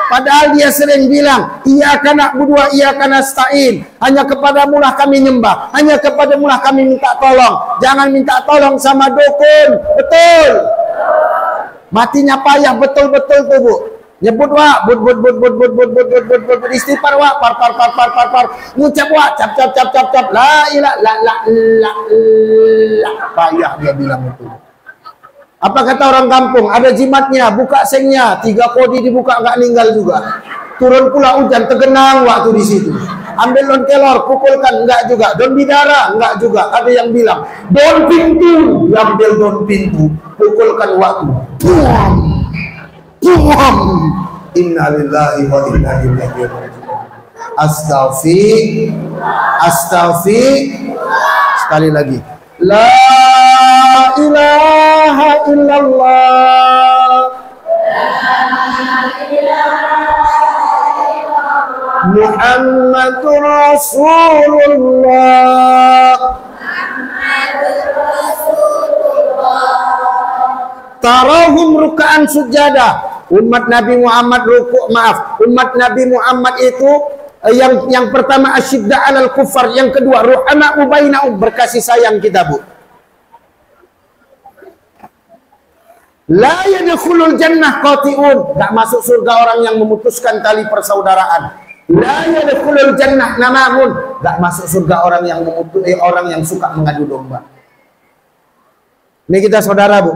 Padahal dia sering bilang, iyyaka na'budu wa iyyaka nasta'in. Hanya kepadamu lah kami nyembah, hanya kepadamu lah kami minta tolong. Jangan minta tolong sama dukun. Betul. Matinya payah betul-betul tuh, Bu. Nyebut wa, but istighfar wa, par, ngucap wa, cap, la ilaha payah dia bilang itu. Apa kata orang kampung? Ada jimatnya, buka sengnya, 3 kodi dibuka nggak ninggal juga. Turun pula hujan, tergenang waktu di situ. Ambil daun kelor, pukulkan, enggak juga. Daun bidara, enggak juga. Ada yang bilang, daun pintu, ambil daun pintu, pukulkan waktu. Buam, buam. Innalillahi wa inna ilaihi raji'un. Astaghfir. Sekali lagi. La ilaha illallah. Muhammadur Rasulullah. Tarahum ruka'an sujada. Umat Nabi Muhammad umat Nabi Muhammad itu yang pertama asyidda 'alal kufar, yang kedua ruhama'u bainahum, berkasih sayang kita, Bu. La yadkhulul jannah qati'un, enggak masuk surga orang yang memutuskan tali persaudaraan. La yadkhulul jannah namamun, enggak masuk surga orang yang suka mengadu domba. Ini kita saudara, Bu.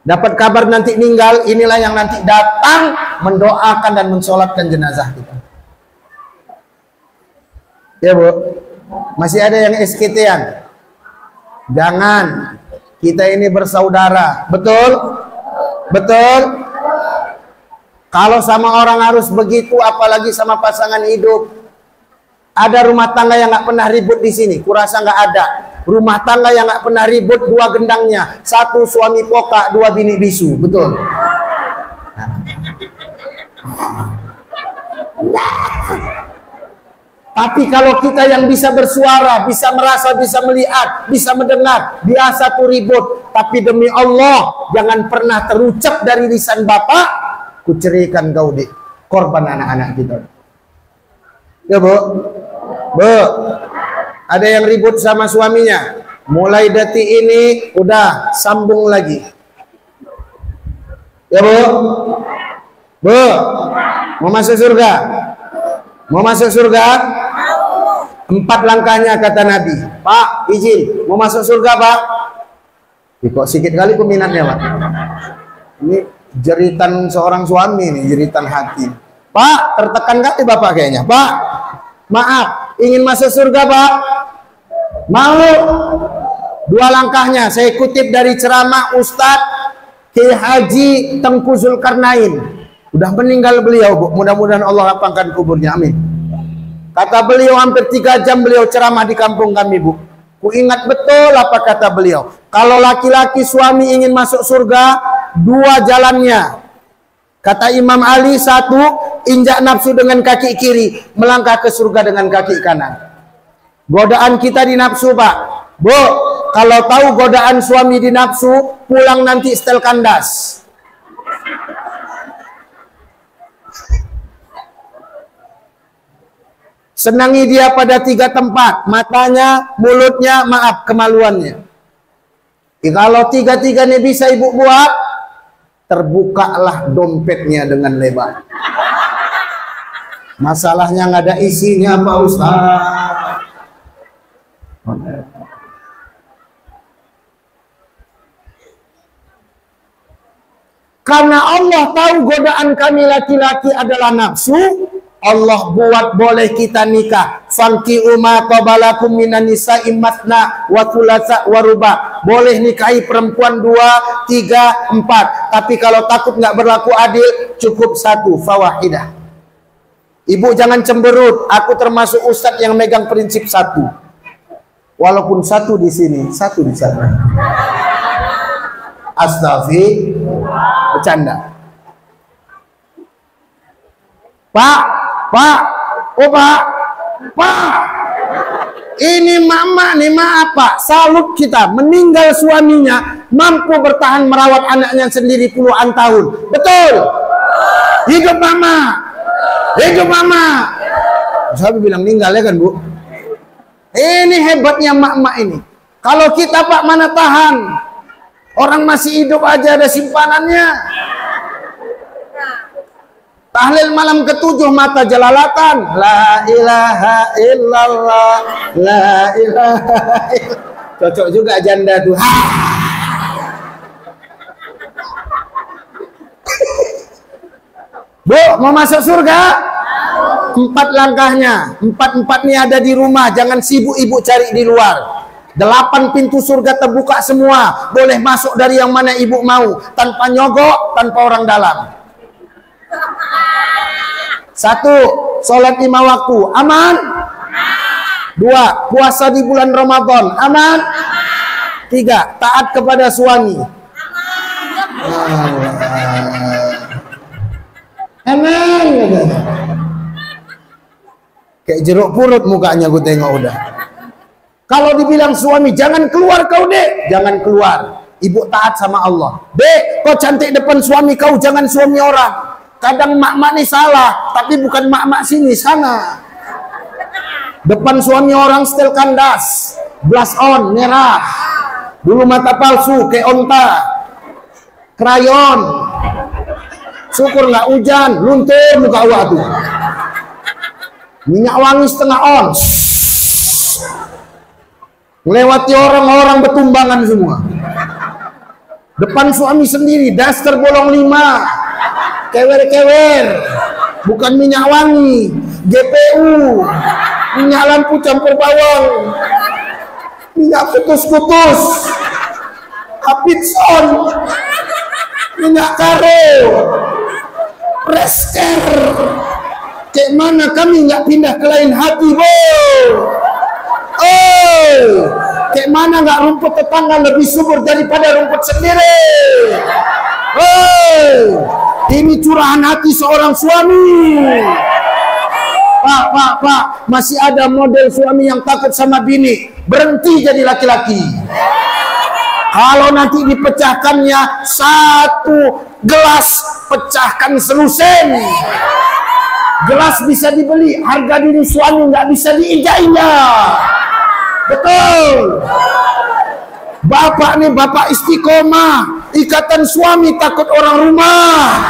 Dapat kabar nanti meninggal, inilah yang nanti datang mendoakan dan mensolatkan jenazah kita. Ya, Bu. Masih ada yang SKT-an. Jangan. Kita ini bersaudara. Betul? Betul? Kalau sama orang harus begitu, apalagi sama pasangan hidup. Ada rumah tangga yang nggak pernah ribut di sini? Kurasa nggak ada. Rumah tangga yang nggak pernah ribut, dua gendangnya, satu suami pokak, dua bini bisu. Betul? Tapi kalau kita yang bisa bersuara, bisa merasa, bisa melihat, bisa mendengar, biasa tuh ribut. Tapi demi Allah, jangan pernah terucap dari lisan Bapak, kucerikan kau di korban anak-anak kita. Ya, Bu? Bu, ada yang ribut sama suaminya. Mulai detik ini, udah sambung lagi. Ya, Bu? Bu, mau masuk surga? Mau masuk surga? 4 langkahnya kata Nabi. Pak, izin, mau masuk surga, Pak? Kok sikit kali peminatnya, Pak? Ini jeritan seorang suami nih, jeritan hati. Pak, tertekan kali Bapak kayaknya. Pak, maaf, ingin masuk surga, Pak? Mau? 2 langkahnya, saya kutip dari ceramah Ustadz Kiai Haji Tengku Zulkarnain. Udah meninggal beliau, Bu. Mudah-mudahan Allah lapangkan kuburnya. Amin. Kata beliau hampir 3 jam beliau ceramah di kampung kami, Bu. Ku ingat betul apa kata beliau. Kalau laki-laki suami ingin masuk surga, 2 jalannya. Kata Imam Ali, 1, injak nafsu dengan kaki kiri, melangkah ke surga dengan kaki kanan. Godaan kita di nafsu, Pak. Bu, kalau tahu godaan suami di nafsu, pulang nanti setel kandas. Senangi dia pada 3 tempat, matanya, mulutnya, maaf, kemaluannya. Kalau 3-3 ini bisa ibu buat, terbukalah dompetnya dengan lebar. Masalahnya nggak ada isinya, Pak Ustaz. Karena Allah tahu godaan kami laki-laki adalah nafsu, Allah buat boleh kita nikah. Fanki'u ma qabalakum minan nisa'i matna wa thulatsa wa ruba'. Boleh nikahi perempuan 2, 3, 4. Tapi kalau takut nggak berlaku adil, cukup 1, fawahidah. Ibu jangan cemberut. Aku termasuk ustadz yang megang prinsip 1. Walaupun 1 di sini, 1 di sana. Astagfirullah. Bercanda. Pak, oh Pak, ini mama nih, maaf Pak, salut kita, meninggal suaminya, mampu bertahan merawat anaknya sendiri puluhan tahun. Betul? Hidup mama, hidup mama. Saya bilang meninggal ya kan, Bu? Ini hebatnya mak-mak ini. Kalau kita, Pak, mana tahan? Orang masih hidup aja ada simpanannya. Tahlil malam ke-7 mata jelalatan. La ilaha illallah. La ilaha illallah. Cocok juga janda tuh. Bu, mau masuk surga? 4 langkahnya. 4 nih ada di rumah, jangan sibuk ibu cari di luar. 8 pintu surga terbuka semua, boleh masuk dari yang mana ibu mau, tanpa nyogok, tanpa orang dalam. 1, sholat 5 waktu, aman? 2, puasa di bulan Ramadan, aman? 3, taat kepada suami, aman? Kayak jeruk purut mukanya gue tengok udah. Kalau dibilang suami, jangan keluar kau dek, jangan keluar. Ibu taat sama Allah. Dek, kau cantik depan suami kau, jangan suami orang. Kadang mak-mak nih salah, tapi bukan mak-mak sini, sana. Depan suami orang setel kandas, blush on, merah. Bulu mata palsu, kayak onta. Krayon. Syukur nggak hujan, luntur muka awak tuh. Minyak wangi setengah on. Melewati orang-orang bertumbangan semua. Depan suami sendiri, daster bolong 5. Kewer-kewer. Bukan minyak wangi, GPU. Minyak lampu campur bawang. Minyak kutus-kutus. Apitson. Minyak karo. Presker. Kayak mana kami nggak pindah ke lain hati, bo? Oh, kayak mana nggak rumput tetangga lebih subur daripada rumput sendiri? Oh, ini curahan hati seorang suami. Pak, masih ada model suami yang takut sama bini, berhenti jadi laki-laki. Kalau nanti dipecahkannya 1 gelas, pecahkan selusin. Gelas bisa dibeli, harga diri suami nggak bisa diinjak-injak. Betul. Bapak nih, bapak istiqomah. Ikatan suami takut orang rumah.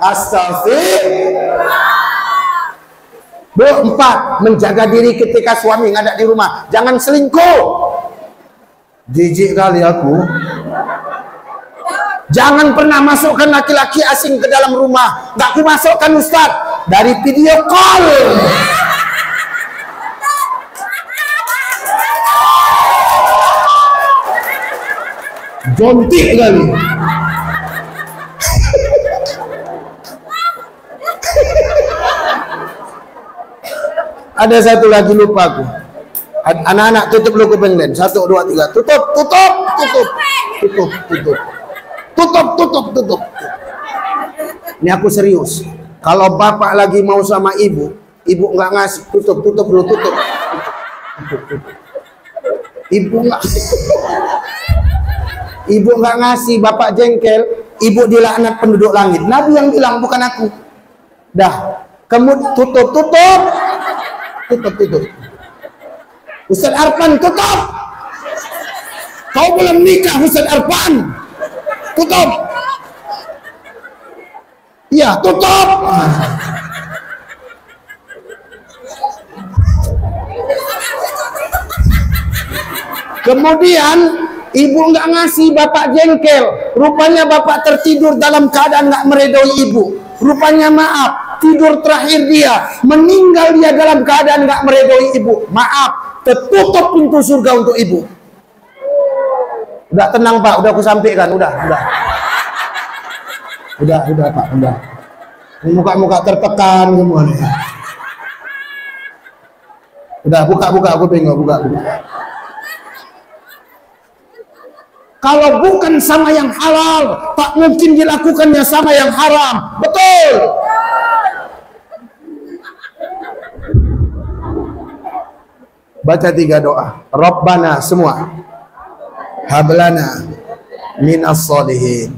Astagfirullah. 4, menjaga diri ketika suami nggak ada di rumah. Jangan selingkuh. Jijik kali aku. Jangan pernah masukkan laki-laki asing ke dalam rumah. Nggak aku masukkan Ustaz. Dari video call. Jontik kali. Ada satu lagi lupa aku. Anak-anak tutup dulu kuping lain. 1, 2, 3. Tutup. Ini aku serius. Kalau bapak lagi mau sama ibu nggak ngasih, tutup dulu. Ibu nggak ngasih, bapak jengkel, ibu dilaknat penduduk langit. Nabi yang bilang, bukan aku. Dah, kamu tutup. Ustaz Arfan, tutup. Kau belum nikah, Ustaz Arfan. Tutup. Iya, tutup. Kemudian ibu nggak ngasih, bapak jengkel. Rupanya bapak tertidur dalam keadaan nggak meredoi ibu. Rupanya maaf, tidur terakhir dia, meninggal dia dalam keadaan nggak meredoi ibu. Maaf, tertutup pintu surga untuk ibu. Udah tenang Pak, udah aku sampaikan, udah Pak, udah. Muka-muka tertekan semua nih. Udah buka, aku pengen buka. Kalau bukan sama yang halal, tak mungkin dilakukannya sama yang haram. Betul. Baca 3 doa. Rabbana semua. Hablana minas sholihin.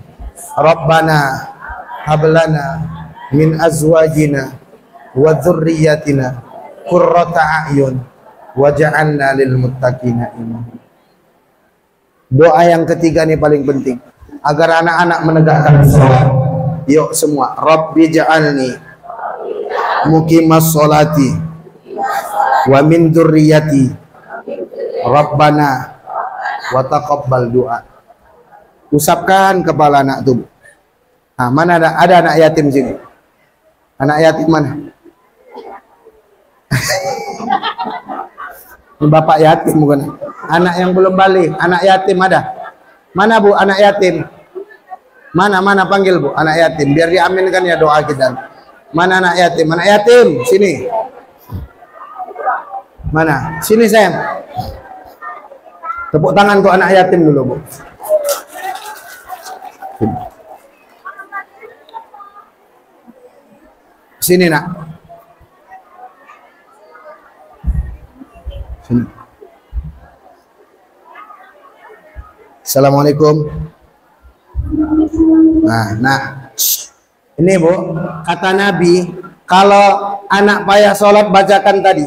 Rabbana hablana min azwajina wa dzurriyyatina qurrata a'yun waj'alna lil muttaqina imama. Doa yang ketiga ini paling penting agar anak-anak menegakkan salat. Yuk semua, Rabbi ja'alni muqimas sholati wa min dzurriyyati Rabbana wa taqabbal du'a. Usapkan kepala anak tubuh. Nah, mana ada anak yatim sini? Anak yatim mana? Ini bapak yatim bukan? Anak yang belum balik, anak yatim ada? Mana Bu anak yatim? Mana panggil Bu anak yatim biar diaminkan ya doa kita. Mana anak yatim? Anak yatim sini. Mana? Sini sayang. Tepuk tangan untuk anak yatim dulu Bu. Sini nak. Sini. Assalamualaikum. Nah, ini Bu, kata Nabi, kalau anak payah sholat bacakan tadi.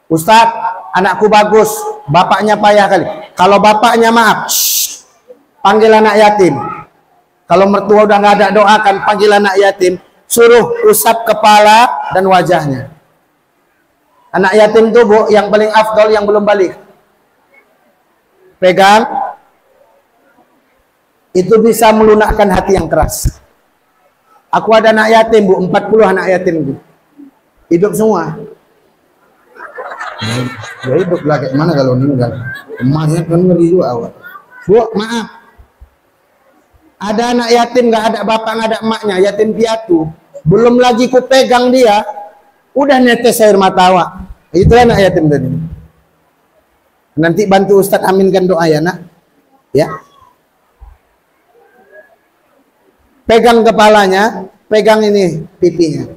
Ustaz, anakku bagus, bapaknya payah kali. Kalau bapaknya maaf, panggil anak yatim. Kalau mertua udah nggak ada doakan, panggil anak yatim, suruh usap kepala dan wajahnya. Anak yatim tuh Bu, yang paling afdol yang belum balik. Pegang, itu bisa melunakkan hati yang keras. Aku ada anak yatim Bu, 40 anak yatim Bu. Hidup semua. Ya hidup lah, kayak mana kalau meninggal? Emasnya kan ngeri juga awal. Bu, maaf. Ada anak yatim nggak ada bapak nggak ada emaknya, yatim piatu. Belum lagi ku pegang dia, udah netes air mata awak. Itu anak yatim tadi. Nanti bantu Ustadz aminkan doa ya nak. Ya. Pegang kepalanya, pegang ini pipinya.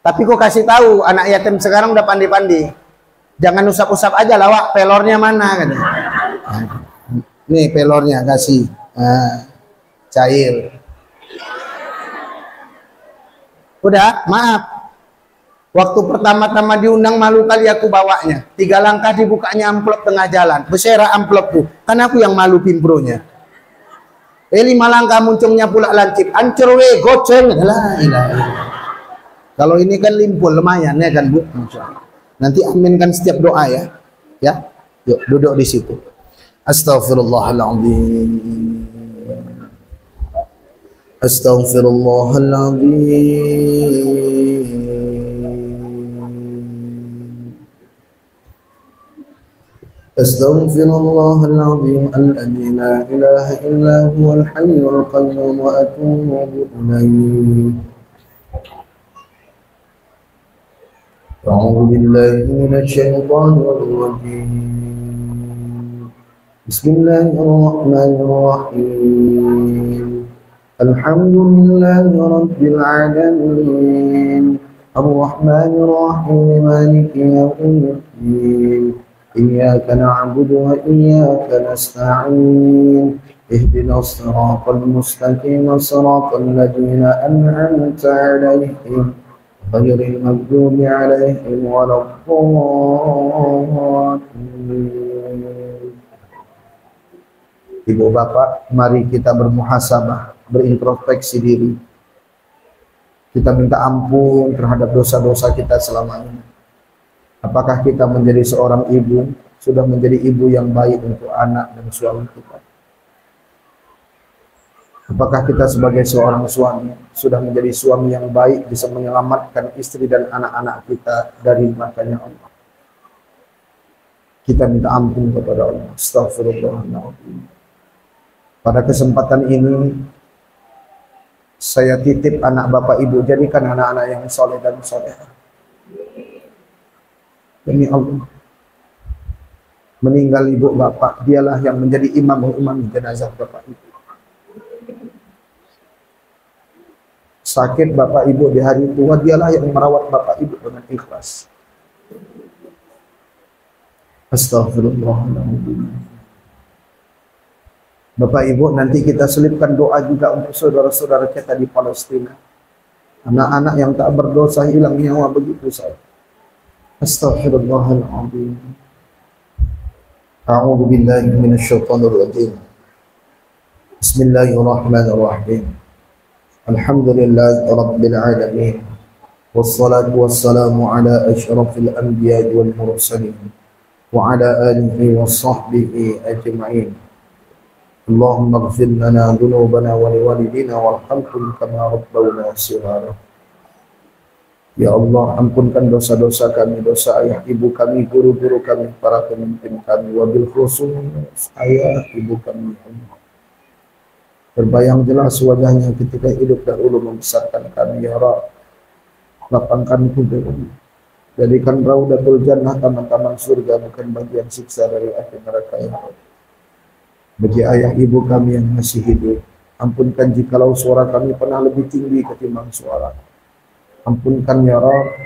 Tapi kok kasih tahu anak yatim sekarang udah pandai-pandai. Jangan usap-usap aja lah, Wak, pelornya mana kan? Nih pelornya kasih. Cair. Udah, maaf. Waktu pertama-tama diundang malu kali aku bawanya. 3 langkah dibukanya amplop tengah jalan. Bersera amplop tuh. Kan aku yang malu pimpronya. 5 langkah muncungnya pula lancip. Ancur we, goceng. Kalau ini kan limpul lumayan ya kan Bu. Nanti aminkan setiap doa ya. Ya. Yuk duduk di situ. Astaghfirullahaladzim. Astaghfirullahaladzim. Astaghfirullahaladzim alladzi la ilaha illa huwal hayyul qayyum wa atubu ilaihi. A'udzu billahi minasy syaithanir rajim. Bismillahirrahmanirrahim. Alhamdulillahi rabbil alamin. Ar-Rahmanir Rahim, Maliki yaumiddin. Iyyaka na'budu wa iyyaka nasta'in. Ihdinas siratal mustaqim, siratal ladzina an'amta 'alaihim ghairil maghdubi 'alaihim waladdallin. Ibu bapak, mari kita bermuhasabah, berintrospeksi diri. Kita minta ampun terhadap dosa-dosa kita selama ini. Apakah kita menjadi seorang ibu, sudah menjadi ibu yang baik untuk anak dan suami kita? Apakah kita sebagai seorang suami, sudah menjadi suami yang baik, bisa menyelamatkan istri dan anak-anak kita dari murkanya Allah? Kita minta ampun kepada Allah. Astaghfirullahaladzim. Pada kesempatan ini, saya titip anak bapak ibu, jadikan anak-anak yang soleh dan solehah. Demi Allah, meninggal ibu bapak, dialah yang menjadi imam jenazah bapak ibu. Sakit bapak ibu di hari tua, dialah yang merawat bapak ibu dengan ikhlas. Astaghfirullahaladzim. Bapak ibu, nanti kita selipkan doa juga untuk saudara-saudara kita di Palestina. Anak-anak yang tak berdosa hilang nyawa begitu saja. Astaghfirullahaladzim. A'udzu billahi minasyaitonir rajim. Bismillahirrahmanirrahim. Alhamdulillahi rabbil alamin. Wassalatu wassalamu ala asyrafil anbiya'i wal mursalin. وعلى آله وصحبه أجمعين. اللهم اغفر لنا ذنوبنا ولوالدينا وارحمهم كما ربونا صغارا. Ya Allah, ampunkan dosa-dosa kami, dosa ayah ibu kami, guru-guru kami, para pemimpin kami, wabil khusus ayah ibu kami. Terbayang jelas wajahnya ketika hidup dahulu membesarkan kami, ya Rabb. Lapangkan kubur, jadikan raudatul jannah taman-taman surga, bukan bagian siksa dari api neraka, ya Rabb. Bagi ayah ibu kami yang masih hidup, ampunkan jikalau suara kami pernah lebih tinggi ketimbang suara. Ampunkan ya Rabb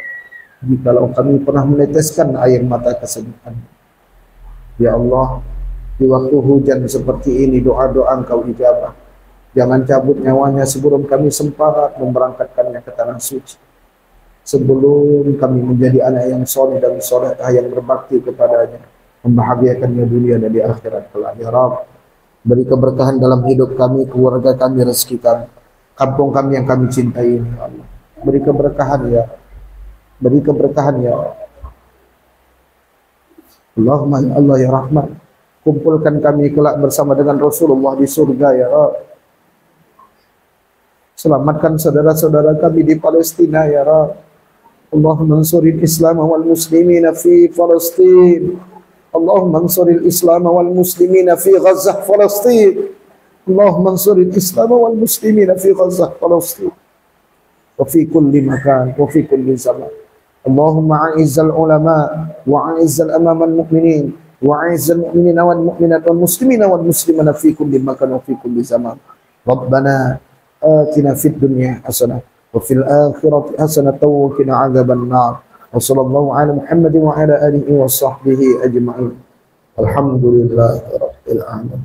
jikalau kami pernah meneteskan air mata kesedihan. Ya Allah, di waktu hujan seperti ini doa-doa Engkau ijabah. Jangan cabut nyawanya sebelum kami sempat memberangkatkannya ke tanah suci. Sebelum kami menjadi anak yang soleh dan solehah yang berbakti kepadanya, membahagiakannya dunia dan di akhirat kelak. Ya Rabb, beri keberkahan dalam hidup kami, keluarga kami, rezeki kami, kampung kami yang kami cintai ini, ya Allah. Beri keberkahan ya, beri keberkahan ya Allahumma ya Allah ya Rahman, kumpulkan kami kelak bersama dengan Rasulullah di surga ya Rabb. Selamatkan saudara-saudara kami di Palestina ya Rabb. Allahumma ansuril Islam wal muslimina fi Palestin. Allahumma ansuril Islam wal muslimina fi Gaza Palestin. Allahumma ansuril Islam wal muslimina fi Gaza Palestin. وفي كل مكان وفي كل زمان. اللهم أعز العلماء وأعز الأمام المؤمنين وأعز المؤمنين والمؤمنات والمسلمين والمسلمات في كل مكان وفي كل زمان. ربنا آتنا في الدنيا حسنة وفي الآخرة حسنة وقنا عذاب النار. وصلى الله على محمد وعلى آله وصحبه أجمعين. الحمد لله رب العالمين.